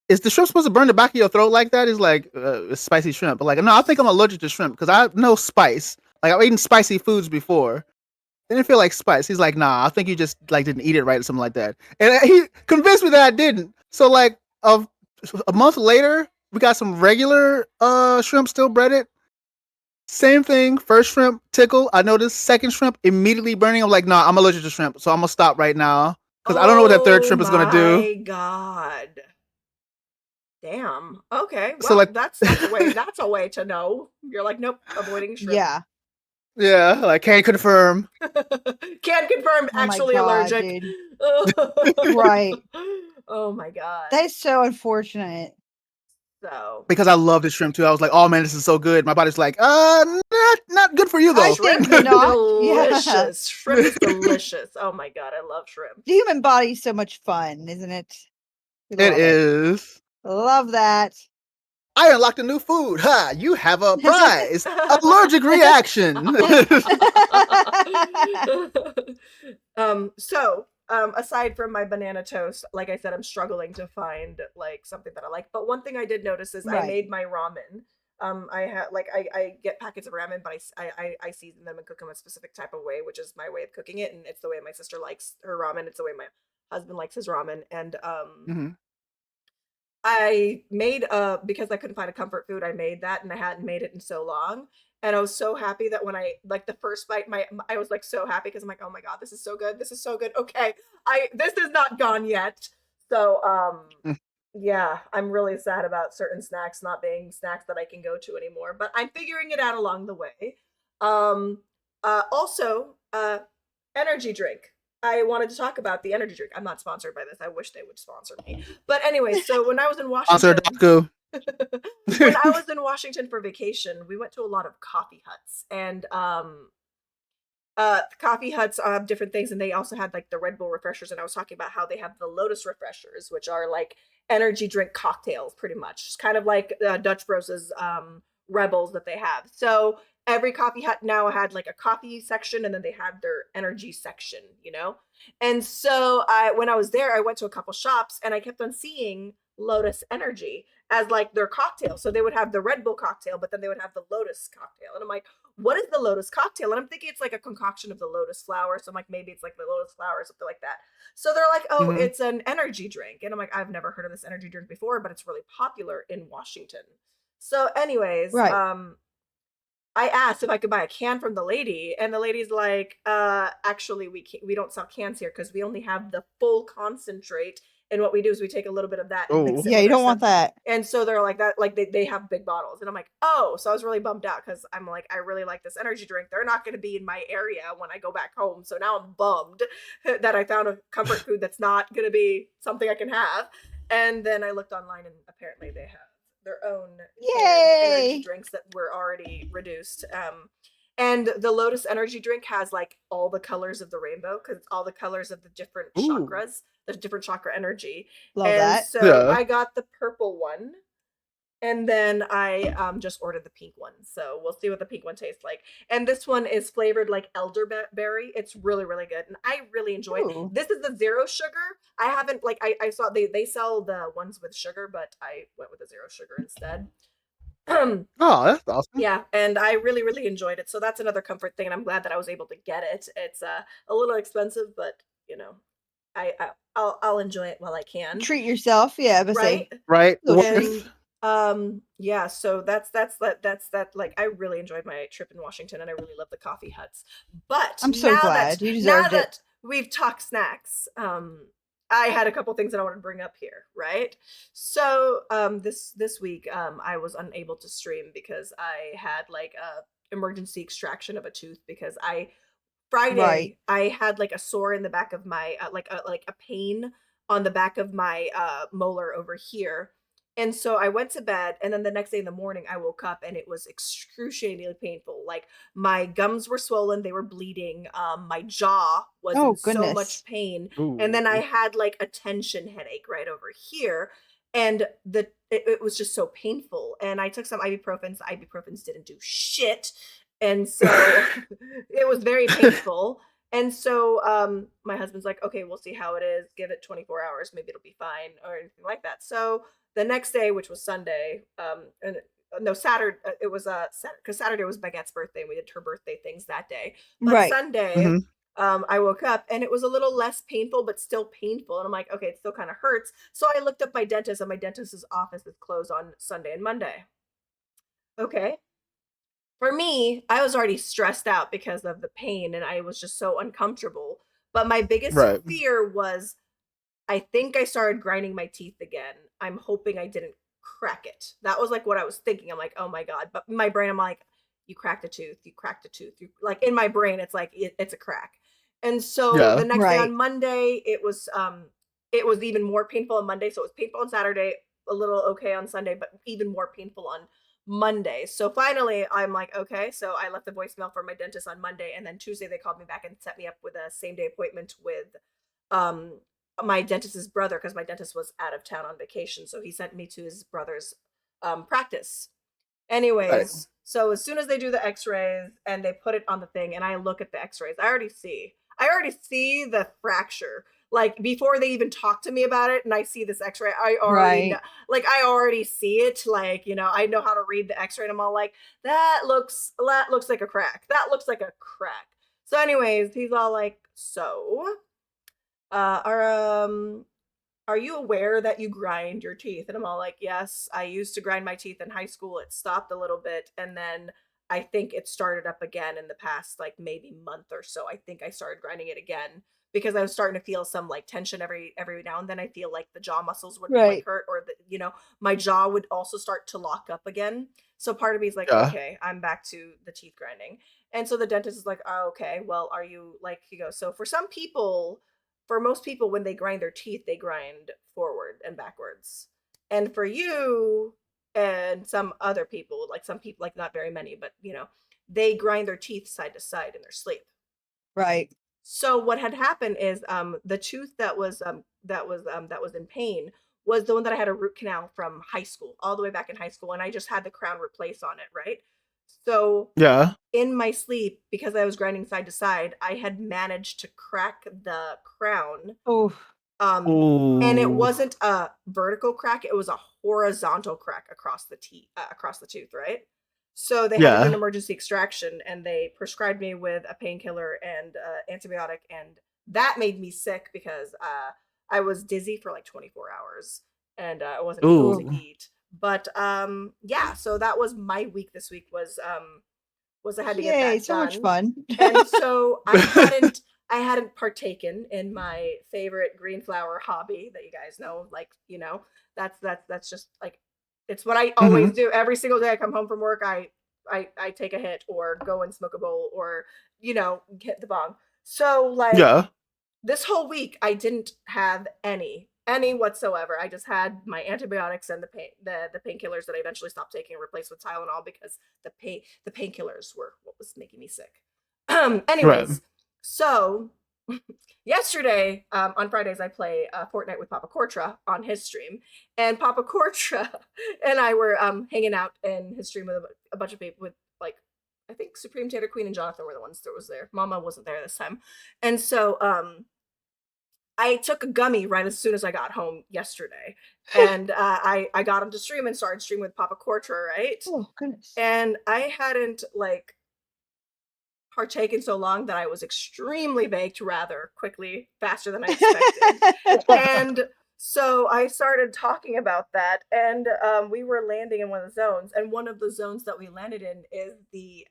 is the shrimp supposed to burn the back of your throat like that? He's like, it's spicy shrimp. But like, no, I think I'm allergic to shrimp because I have no spice. Like I've eaten spicy foods before. Didn't feel like spice. He's like, nah, I think you just like didn't eat it right or something like that. And he convinced me that I didn't. So like a month later, we got some regular shrimp still breaded. Same thing. First shrimp tickle. I noticed. Second shrimp immediately burning. I'm like, nah, I'm allergic to shrimp, so I'm gonna stop right now because I don't know what that third shrimp is gonna do. Oh my God. Damn. Okay. Well, so like that's a way to know. You're like, nope, avoiding shrimp. Yeah. Yeah. Like can't confirm. Can't confirm. Actually allergic. Right. Oh my God. That is so unfortunate. So because I love the shrimp too, I was like, "Oh man, this is so good." My body's like, not good for you though." Shrimp is delicious. Yeah. Shrimp is delicious. Oh my God, I love shrimp. The human body is so much fun, isn't it? It is. Love that. I unlocked a new food. Ha! You have a prize. Allergic reaction. Aside from my banana toast, like I said, I'm struggling to find like something that I like. But one thing I did notice is I made my ramen. I get packets of ramen, but I season them and cook them a specific type of way, which is my way of cooking it, and it's the way my sister likes her ramen. It's the way my husband likes his ramen, and I made because I couldn't find a comfort food, I made that, and I hadn't made it in so long. And I was so happy that when I like the first bite, I was like so happy because I'm like, oh my God, this is so good. This is so good. Okay. This is not gone yet. So yeah, I'm really sad about certain snacks not being snacks that I can go to anymore, but I'm figuring it out along the way. Also, energy drink. I wanted to talk about the energy drink. I'm not sponsored by this. I wish they would sponsor me. But anyway, so when I was in Washington, sponsor Daku. When I was in Washington for vacation, we went to a lot of coffee huts, and coffee huts have different things, and they also had like the Red Bull refreshers, and I was talking about how they have the Lotus refreshers, which are like energy drink cocktails, pretty much. It's kind of like Dutch Bros' Rebels that they have. So every coffee hut now had like a coffee section, and then they had their energy section, you know? And so when I was there, I went to a couple shops, and I kept on seeing Lotus Energy as like their cocktail. So they would have the Red Bull cocktail, but then they would have the Lotus cocktail. And I'm like, what is the Lotus cocktail? And I'm thinking it's like a concoction of the lotus flower. So I'm like, maybe it's like the lotus flower or something like that. So they're like, oh, it's an energy drink. And I'm like, I've never heard of this energy drink before, but it's really popular in Washington. So anyways, I asked if I could buy a can from the lady, and the lady's like, actually we don't sell cans here because we only have the full concentrate. And what we do is we take a little bit of that and mix it Yeah, with you our don't want stuff. that. And so they're like that, like they have big bottles. And I'm like, oh, so I was really bummed out because I'm like, I really like this energy drink. They're not going to be in my area when I go back home. So now I'm bummed that I found a comfort food that's not going to be something I can have. And then I looked online, and apparently they have their own energy drinks that were already reduced. And the Lotus energy drink has like all the colors of the rainbow because it's all the colors of the different chakras, the different chakra energy. Love that. So I got the purple one, and then I just ordered the pink one. So we'll see what the pink one tastes like. And this one is flavored like elderberry. It's really, really good, and I really enjoy it. This is the zero sugar. I haven't like I saw they sell the ones with sugar, but I went with the zero sugar instead. Oh, that's awesome. Yeah, and I really, really enjoyed it. So that's another comfort thing, and I'm glad that I was able to get it. It's a little expensive, but you know, I'll enjoy it while I can. Treat yourself, yeah, but right, right. And yeah. So that's that. Like, I really enjoyed my trip in Washington, and I really love the coffee huts. But I'm so glad you deserved it. Now that we've talked snacks, I had a couple things that I want to bring up here, right? So this week I was unable to stream because I had like a emergency extraction of a tooth because Friday I had like a sore in the back of my like a pain on the back of my molar over here. And so I went to bed, and then the next day in the morning I woke up, and it was excruciatingly painful. Like, my gums were swollen, they were bleeding, my jaw was in so much pain. And then I had like a tension headache right over here, and it was just so painful. And I took some ibuprofens. The ibuprofens didn't do shit. And so it was very painful. And so my husband's like, okay, we'll see how it is. Give it 24 hours. Maybe it'll be fine or anything like that. So the next day, which was Sunday, no, Saturday, it was because Saturday was Baguette's birthday, and we did her birthday things that day. But Sunday, I woke up, and it was a little less painful, but still painful. And I'm like, okay, it still kind of hurts. So I looked up my dentist, and my dentist's office is closed on Sunday and Monday. Okay. For me, I was already stressed out because of the pain, and I was just so uncomfortable. But my biggest fear was, I think I started grinding my teeth again. I'm hoping I didn't crack it. That was like what I was thinking. I'm like, oh my God. But in my brain, I'm like, you cracked a tooth. You cracked a tooth. Like, in my brain, it's like, it's a crack. And so the next day on Monday, it was even more painful on Monday. So it was painful on Saturday, a little okay on Sunday, but even more painful on Monday. So finally I'm like, okay. So I left the voicemail for my dentist on Monday, and then Tuesday they called me back and set me up with a same day appointment with my dentist's brother, because my dentist was out of town on vacation. So he sent me to his brother's practice. Anyways, so as soon as they do the x-rays and they put it on the thing, and I look at the x-rays, I already see the fracture. Like, before they even talk to me about it, and I see this x-ray, I already know, like, I already see it. Like, you know, I know how to read the x-ray, and I'm all like, that looks like a crack. That looks like a crack. So anyways, he's all like, so are you aware that you grind your teeth? And I'm all like, yes, I used to grind my teeth in high school. It stopped a little bit, and then I think it started up again in the past, like, maybe month or so. I think I started grinding it again because I was starting to feel some like tension every now and then. I feel like the jaw muscles would like hurt, or my jaw would also start to lock up again. So part of me is like, okay, I'm back to the teeth grinding. And so the dentist is like, oh, okay, well, are you like, he goes, so for most people, when they grind their teeth, they grind forward and backwards. And for you, and some other people, like some people, like not very many, but they grind their teeth side to side in their sleep. Right. So what had happened is the tooth that was in pain was the one that I had a root canal from high school, all the way back in high school, and I just had the crown replaced on it, right? So Yeah. in my sleep, because I was grinding side to side, I had managed to crack the crown. Oh. And it wasn't a vertical crack, it was a horizontal crack across the tooth, right? So they had to do an emergency extraction, and they prescribed me with a painkiller and antibiotic, and that made me sick because I was dizzy for like 24 hours, and I wasn't able to eat. But yeah, so that was my week this week was I had to get that so done. Much fun. And so I hadn't partaken in my favorite green flower hobby that you guys know, like, that's just like, it's what I always do. Every single day I come home from work, I take a hit or go and smoke a bowl or, hit the bong. So like this whole week I didn't have any whatsoever. I just had my antibiotics and the painkillers that I eventually stopped taking and replaced with Tylenol because the painkillers were what was making me sick. Anyways, so yesterday on Fridays I play Fortnite with Papa Cortra on his stream, and Papa Cortra and I were hanging out in his stream with a bunch of people, with like I think Supreme Tater Queen and Jonathan were the ones that was there. Mama wasn't there this time, and so I took a gummy right as soon as I got home yesterday, and I got him to stream and started streaming with Papa Cortra, right? Oh goodness! And I hadn't like partaken so long that I was extremely baked rather quickly, faster than I expected. And so I started talking about that, and we were landing in one of the zones, and one of the zones that we landed in is the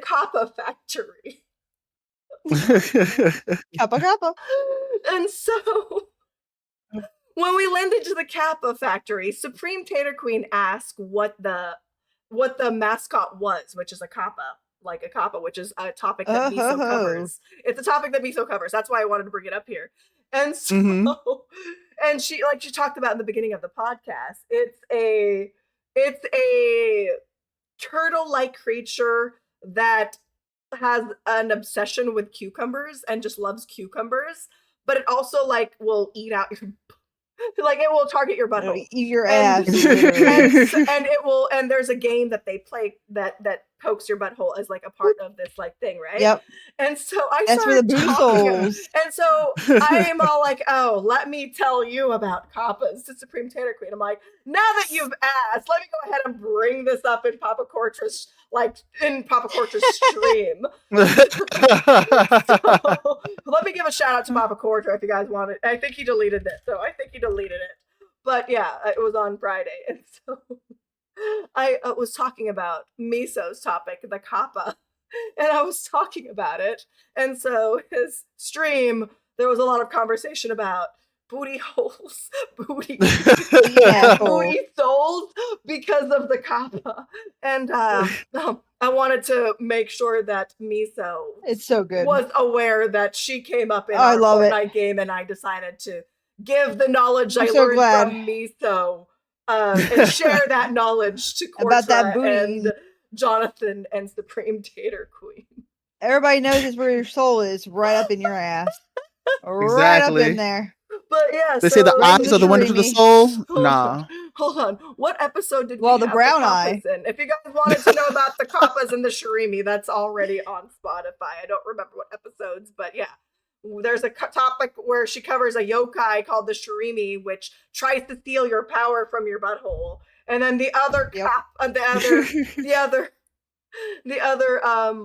Kappa factory. Kappa. And so when we landed to the Kappa factory, Supreme Tater Queen asked what the mascot was, which is a kappa, like a kappa, which is a topic that Meso covers. It's a topic that Meso covers. That's why I wanted to bring it up here. And so, and she talked about in the beginning of the podcast, it's a turtle-like creature that has an obsession with cucumbers and just loves cucumbers, but it also like will eat out your like it will target your butthole, eat your ass, and it will. And there's a game that they play that pokes your butthole as like a part of this like thing, right? Yep. And so I That's started for the talking, boozles. and so I am all like, "Oh, let me tell you about kappas to Supreme Tater Queen." I'm like, now that you've asked, let me go ahead and bring this up in Papa Cortra's stream. So, let me give a shout out to Papa Cortra if you guys want it. I think he deleted it, so I think he deleted it. But yeah, it was on Friday, and so I was talking about Meso's topic, the kappa, and I was talking about it, and so his stream, there was a lot of conversation about booty holes, booty souls because of the kappa, and I wanted to make sure that Meso it's so good was aware that she came up in our Fortnite game, and I decided to give the knowledge I learned from Meso and share that knowledge to Cortra about that booty and Jonathan and Supreme Tater Queen. Everybody knows where your soul is, right up in your ass. Right up in there. But yeah, they say the eyes are the window to the soul. Hold on. What episode did we the brown eye in? If you guys wanted to know about the kappas and the shirimi, that's already on Spotify. I don't remember what episodes, but yeah. There's a topic where she covers a yokai called the shirimi, which tries to steal your power from your butthole. And then the other the other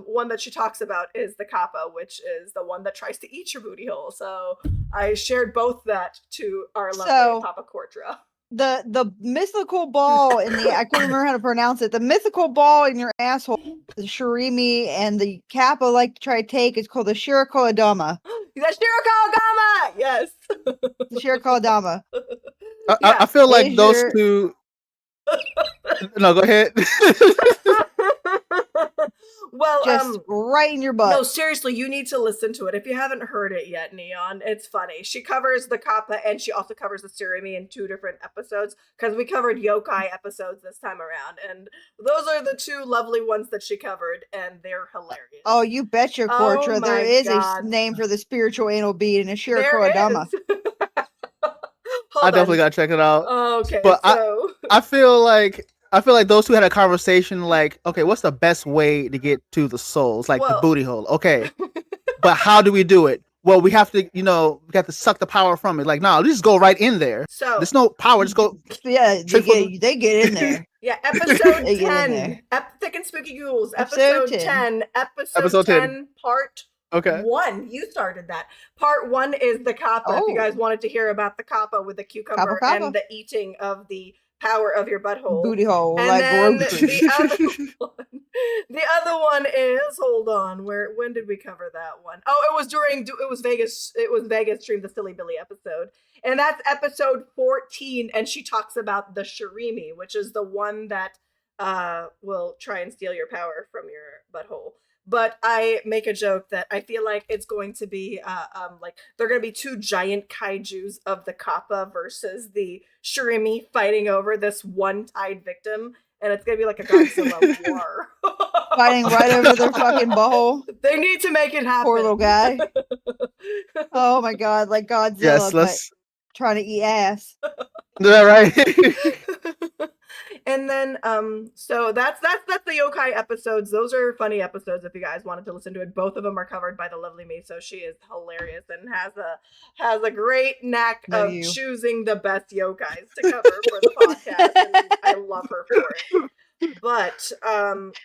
one that she talks about is the kappa, which is the one that tries to eat your booty hole. So I shared both that to our lovely Papa Cortra. The mythical ball in the I couldn't remember how to pronounce it. The mythical ball in your asshole, the shirimi, and the kappa like to try to take is called the Shirako Adama. The Shirako Adama! Yes. The Shirako Adama. I feel like those two. No, go ahead. Well, just right in your butt. No, seriously, you need to listen to it. If you haven't heard it yet, Neon, it's funny. She covers the Kappa and she also covers the Surimi in 2 different episodes because we covered yokai episodes this time around. And those are the 2 lovely ones that she covered, and they're hilarious. Oh, you betcha, Kortra. Oh there is God. a name for the spiritual anal bead in a There Shirakoadama. is. I definitely gotta check it out. Okay, but so I feel like those two had a conversation like, okay, what's the best way to get to the souls? Like the booty hole. Okay. But how do we do it? Well, we have to, we have to suck the power from it. Like, no, just go right in there. So there's no power. Just go. Yeah, they get in there. Yeah, episode 10. Thicc and Spooky Ghouls. Episode 10. Episode 10, part 1. You started that. Part 1 is the Kappa. If you guys wanted to hear about the Kappa with the cucumber and the eating of the power of your butthole. Booty hole. And like then the other one is, hold on, when did we cover that one? Oh, it was Vegas Stream, the Silly Billy episode. And that's episode 14, and she talks about the Shirimi, which is the one that will try and steal your power from your butthole. But I make a joke that I feel like it's going to be like they're going to be 2 giant kaijus of the Kappa versus the Shirimi fighting over this one-tied victim, and it's going to be like a Godzilla war. Fighting right over their fucking butthole. They need to make it happen. Poor little guy. Oh my God, like Godzilla, but trying to eat ass. Is that right? And then so that's the yokai episodes. Those are funny episodes if you guys wanted to listen to it. Both of them are covered by the lovely Meso. She is hilarious and has a great knack of choosing the best yokais to cover for the podcast, and I love her for it. But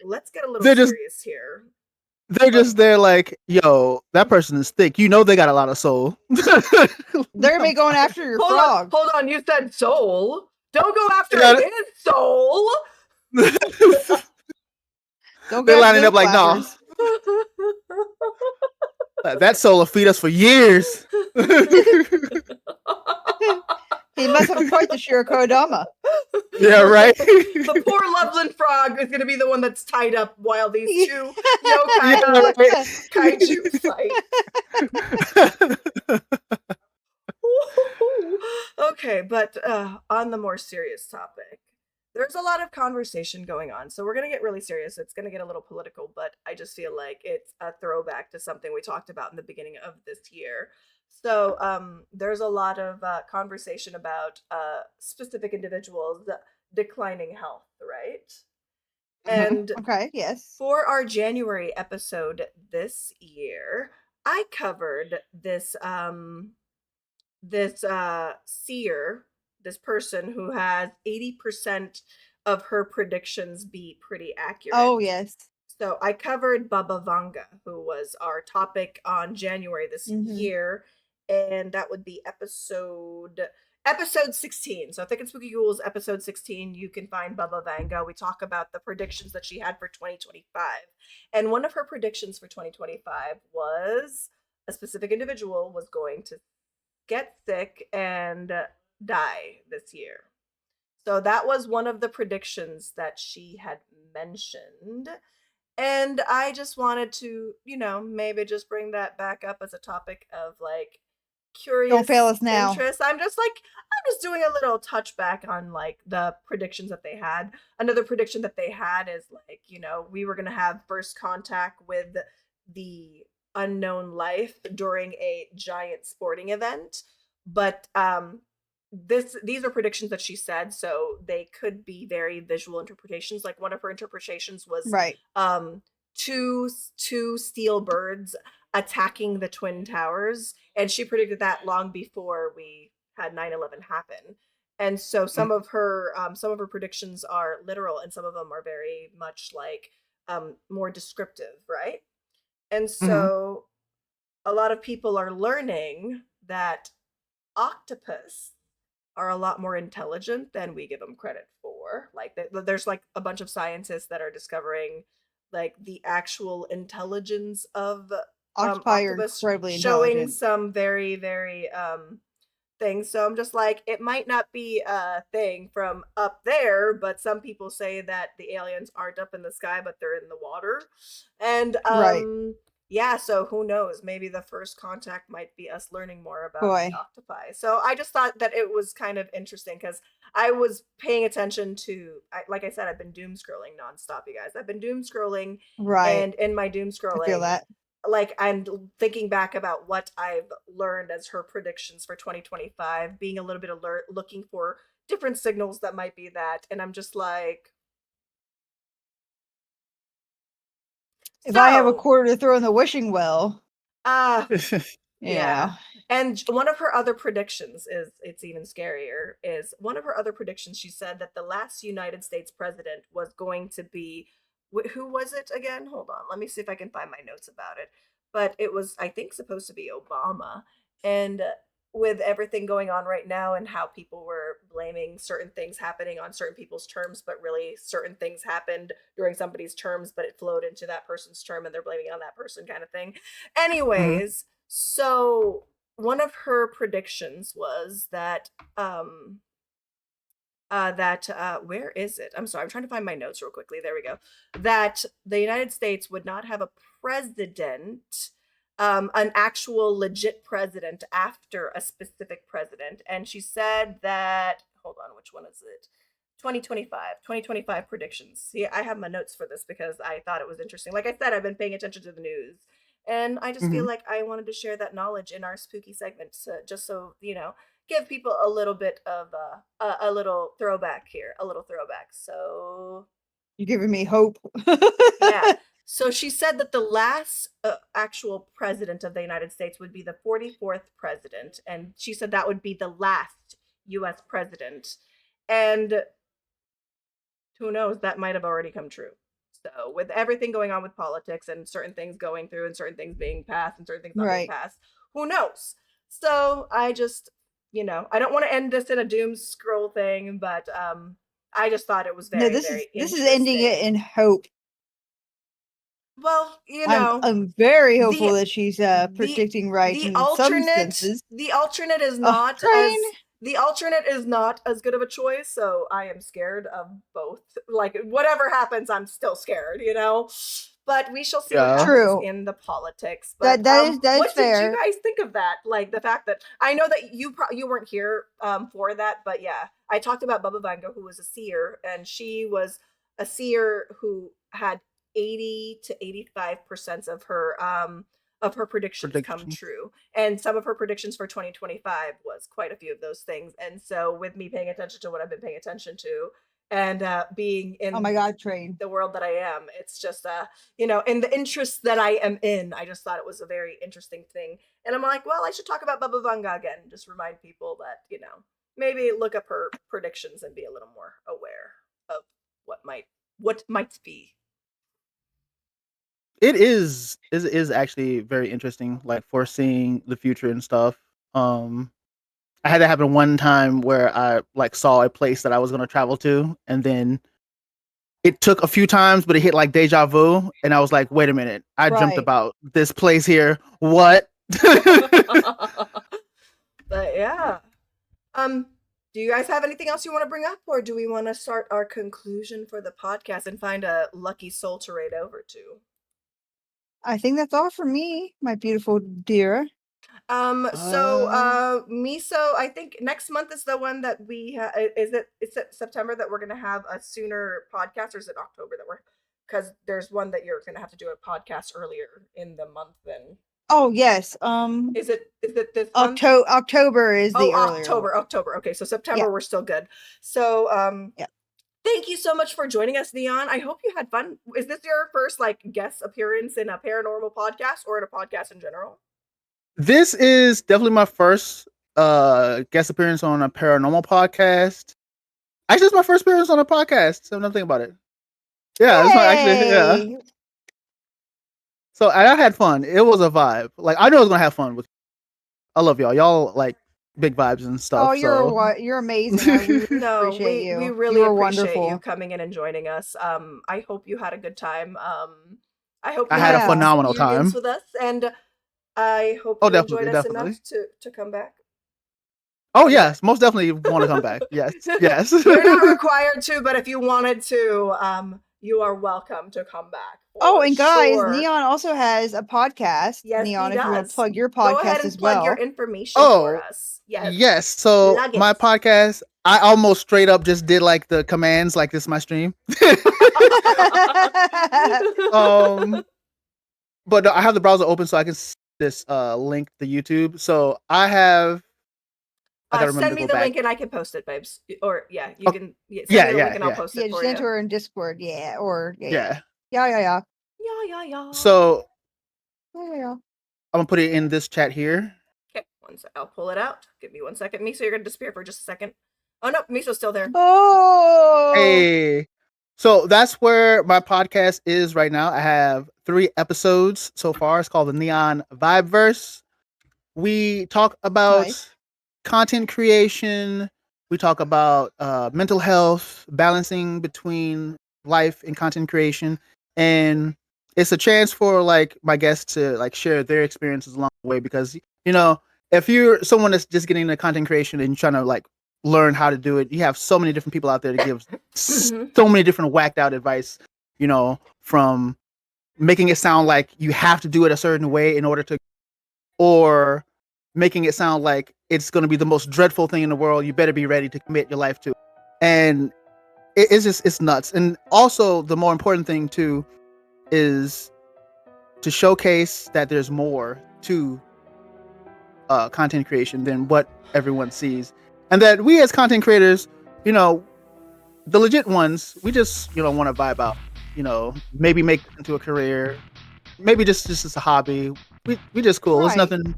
let's get a little serious here. They're just there like, yo, that person is thick. You know they got a lot of soul. They're gonna be going after your frog. Hold on, you said soul. Don't go after his soul. They're lining up like, no. That soul will feed us for years. He must have quite the Shirakodama. Yeah, right. The poor Loveland Frog is going to be the one that's tied up while these 2 yokai kaiju fight. Okay, but on the more serious topic, there's a lot of conversation going on. So we're going to get really serious. It's going to get a little political, but I just feel like it's a throwback to something we talked about in the beginning of this year. So there's a lot of conversation about specific individuals declining health, right? And okay, yes. For our January episode this year, I covered this seer, this person who has 80% of her predictions be pretty accurate. Oh, yes. So I covered Baba Vanga, who was our topic on January this year, and that would be episode 16. So Thicc and Spooky Ghouls, episode 16, you can find Baba Vanga. We talk about the predictions that she had for 2025. And one of her predictions for 2025 was a specific individual was going to get sick and die this year. So that was one of the predictions that she had mentioned. And I just wanted to, maybe just bring that back up as a topic of like curious Don't fail us now. interest. I'm just doing a little touchback on like the predictions that they had. Another prediction that they had is like, we were going to have first contact with the unknown life during a giant sporting event. But these are predictions that she said, so they could be very visual interpretations. Like one of her interpretations was two steel birds attacking the Twin Towers, and she predicted that long before we had 9/11 happen. And so some of her predictions are literal, and some of them are very much like more descriptive, right? And so a lot of people are learning that octopus are a lot more intelligent than we give them credit for. Like there's like a bunch of scientists that are discovering like the actual intelligence of octopi are octopus, incredibly showing intelligent. some very, very things. So I'm just like, it might not be a thing from up there, but some people say that the aliens aren't up in the sky, but they're in the water. And Right. yeah, so who knows? Maybe the first contact might be us learning more about Boy. the octopi. So I just thought that it was kind of interesting because I was paying attention to, like I said, I've been doom scrolling nonstop, you guys. I've been doom scrolling, Right. and in my doom I feel scrolling, that. like I'm thinking back about what I've learned as her predictions for 2025, being a little bit alert, looking for different signals that might be that, and I'm just like, If I have a so, quarter to throw in the wishing well, yeah. yeah. And one of her other predictions is, it's even scarier, is one of her other predictions, she said that the last United States president was going to be, who was it again? Hold on, let me see if I can find my notes about it. But it was, I think, supposed to be Obama. And with everything going on right now and how people were blaming certain things happening on certain people's terms, but really certain things happened during somebody's terms, but it flowed into that person's term and they're blaming it on that person, kind of thing. Anyways, so one of her predictions was that where is it? I'm sorry, I'm trying to find my notes real quickly. There we go. That the United States would not have a president, an actual legit president after a specific president. And she said that, hold on, which one is it? 2025 predictions. See, I have my notes for this because I thought it was interesting. Like I said, I've been paying attention to the news. And I just feel like I wanted to share that knowledge in our spooky segment, just so, give people a little bit of a little throwback here, a little throwback. So You're giving me hope. yeah. So she said that the last actual president of the United States would be the 44th president, and she said that would be the last U.S. president. And who knows, that might have already come true. So with everything going on with politics and certain things going through and certain things being passed and certain things not being passed, who knows? So I just, I don't want to end this in a doom scroll thing, but I just thought it was very, No, very this is ending it interesting. in hope. Well, I'm very hopeful the that she's predicting right the in some alternate senses. the alternate is Oh, not train. the alternate is not as good of a choice, so I am scared of both. Like whatever happens, I'm still scared, But we shall see what happens True. in the politics. But That is what fair. did you guys think of that? Like the fact that I know that you weren't here for that, but yeah, I talked about Baba Vanga, who was a seer, and she was a seer who had 80 to 85% of her predictions come true. And some of her predictions for 2025 was quite a few of those things. And so with me paying attention to what I've been paying attention to and being in oh my god, train, the world that I am, it's just in the interest that I am in, I just thought it was a very interesting thing. And I'm like, well, I should talk about Baba Vanga again, just remind people that, maybe look up her predictions and be a little more aware of what might be. It is actually very interesting, like foreseeing the future and stuff. I had that happen one time where I like saw a place that I was going to travel to, and then it took a few times, but it hit like deja vu, and I was like, "Wait a minute! I dreamt about this place here. What?" But yeah, do you guys have anything else you want to bring up, or do we want to start our conclusion for the podcast and find a lucky soul to raid over to? I think that's all for me, my beautiful dear. So Meso, I think next month is the one that we is it September that we're gonna have a sooner podcast, or is it October that we're, because there's one that you're gonna have to do a podcast earlier in the month than. Oh yes. Is it this month? October is the earlier October. Okay, so September we're still good. So yeah. Thank you so much for joining us, Neon. I hope you had fun. Is this your first guest appearance in a paranormal podcast or in a podcast in general? This is definitely my first guest appearance on a paranormal podcast. Actually, it's my first appearance on a podcast, so nothing about it. Yeah, it's actually So I had fun. It was a vibe. Like I knew I was gonna have fun with. I love y'all. Y'all like big vibes and stuff. Oh, you're amazing. No, appreciate you. We really appreciate wonderful. you coming in and joining us. I hope you had a good time. I hope I had a phenomenal time with us, and I hope you enjoyed us enough to come back. Oh yes, most definitely want to come back. Yes, yes. You're not required to, but if you wanted to, you are welcome to come back. Oh, and guys, sure. Neon also has a podcast. Yes, Neon, he if you want does. to plug your Go podcast ahead and as plug well. your information for us. Yes. So Plug it. my podcast, I almost straight up just did like the commands, like this is my stream. But I have the browser open so I can this link to YouTube. So I have. I gotta remember send me to the go back. link and I can post it, babes. Or you can send me the link and I'll post it just for you. enter her in Discord, or Yeah. Yeah. So Yeah. I'm gonna put it in this chat here. Okay, I'll pull it out. Give me 1 second. Meso, you're gonna disappear for just a second. Oh no, Meso's still there. Oh. Hey. So that's where my podcast is right now. I have 3 episodes so far. It's called the Neon Vibeverse. We talk about content creation. We talk about mental health, balancing between life and content creation, and it's a chance for like my guests to like share their experiences along the way. Because if you're someone that's just getting into content creation and trying to like learn how to do it, you have so many different people out there to give so many different whacked out advice. From making it sound like you have to do it a certain way in order to, or making it sound like it's going to be the most dreadful thing in the world. You better be ready to commit your life to. And it's nuts. And also the more important thing too is to showcase that there's more to content creation than what everyone sees. And that we as content creators, the legit ones, we just, want to vibe out, maybe make it into a career, maybe just as a hobby. We just cool. Right. It's nothing,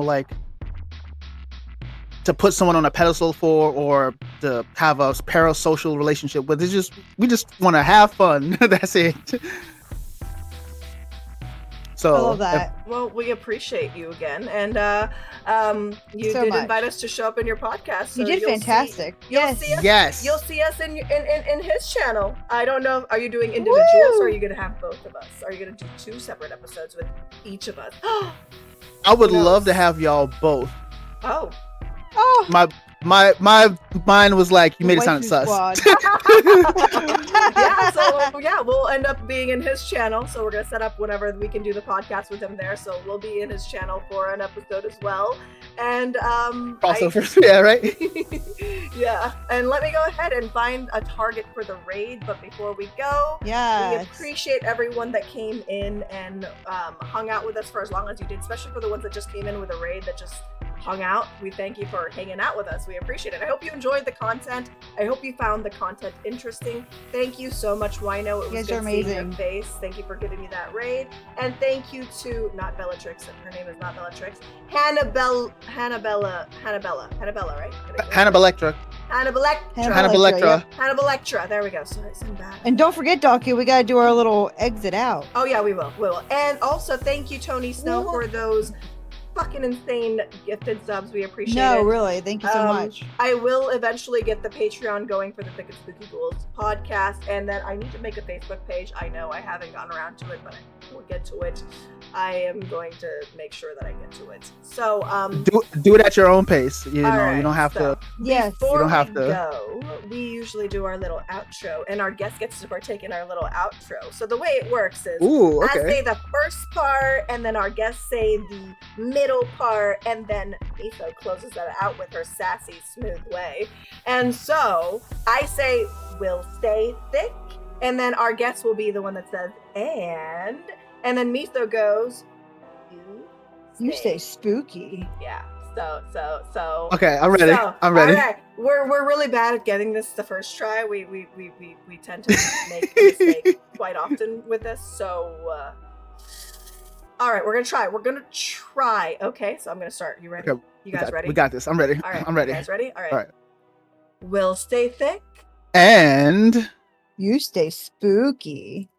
like to put someone on a pedestal for or to have a parasocial relationship with. It's just, we just want to have fun. That's it. So I love that. Well, we appreciate you again, and you did invite us to show up in your podcast. So you did fantastic. Yes. You'll see us in his channel. I don't know. Are you doing individuals, or are you going to have both of us? Are you going to do 2 separate episodes with each of us? I would love to have y'all both. Oh. My mind was like, you made it sound sus. We'll end up being in his channel. So we're gonna set up whenever we can do the podcast with him there. So we'll be in his channel for an episode as well. And crossovers, yeah, right? Yeah. And let me go ahead and find a target for the raid. But before we go, we appreciate everyone that came in and hung out with us for as long as you did, especially for the ones that just came in with a raid that just hung out. We thank you for hanging out with us. We appreciate it. I hope you enjoyed the content. I hope you found the content interesting. Thank you so much, Wino. It was good seeing your face. Thank you for giving me that raid. And thank you to not Bellatrix. Her name is not Bellatrix. Hannabella, right? Hannabelectra. There we go. Sorry, I'm bad. And don't forget, Daku, we gotta do our little exit out. Oh yeah, we will. And also thank you, Tony Snow, for those fucking insane gifted subs. We appreciate it. No, really. Thank you so much. I will eventually get the Patreon going for the Thicc and Spooky Ghouls podcast, and then I need to make a Facebook page. I know I haven't gotten around to it, but I will get to it. I am going to make sure that I get to it. So do it at your own pace. You don't have to. Yes, before we go, we usually do our little outro, and our guest gets to partake in our little outro. So the way it works is, I say the first part, and then our guests say the middle part, and then Meso closes that out with her sassy, smooth way. And so I say, we'll stay thick, and then our guest will be the one that says, and then Meso goes, you stay spooky. Yeah. So. Okay, I'm ready. I'm ready. All right. We're really bad at getting this the first try. We tend to make a mistake quite often with this. So, all right, we're gonna try. Okay, so I'm gonna start. You ready? Okay, you guys ready? We got this. I'm ready. All right. I'm ready. You guys ready? All right. We'll stay thick. And you stay spooky.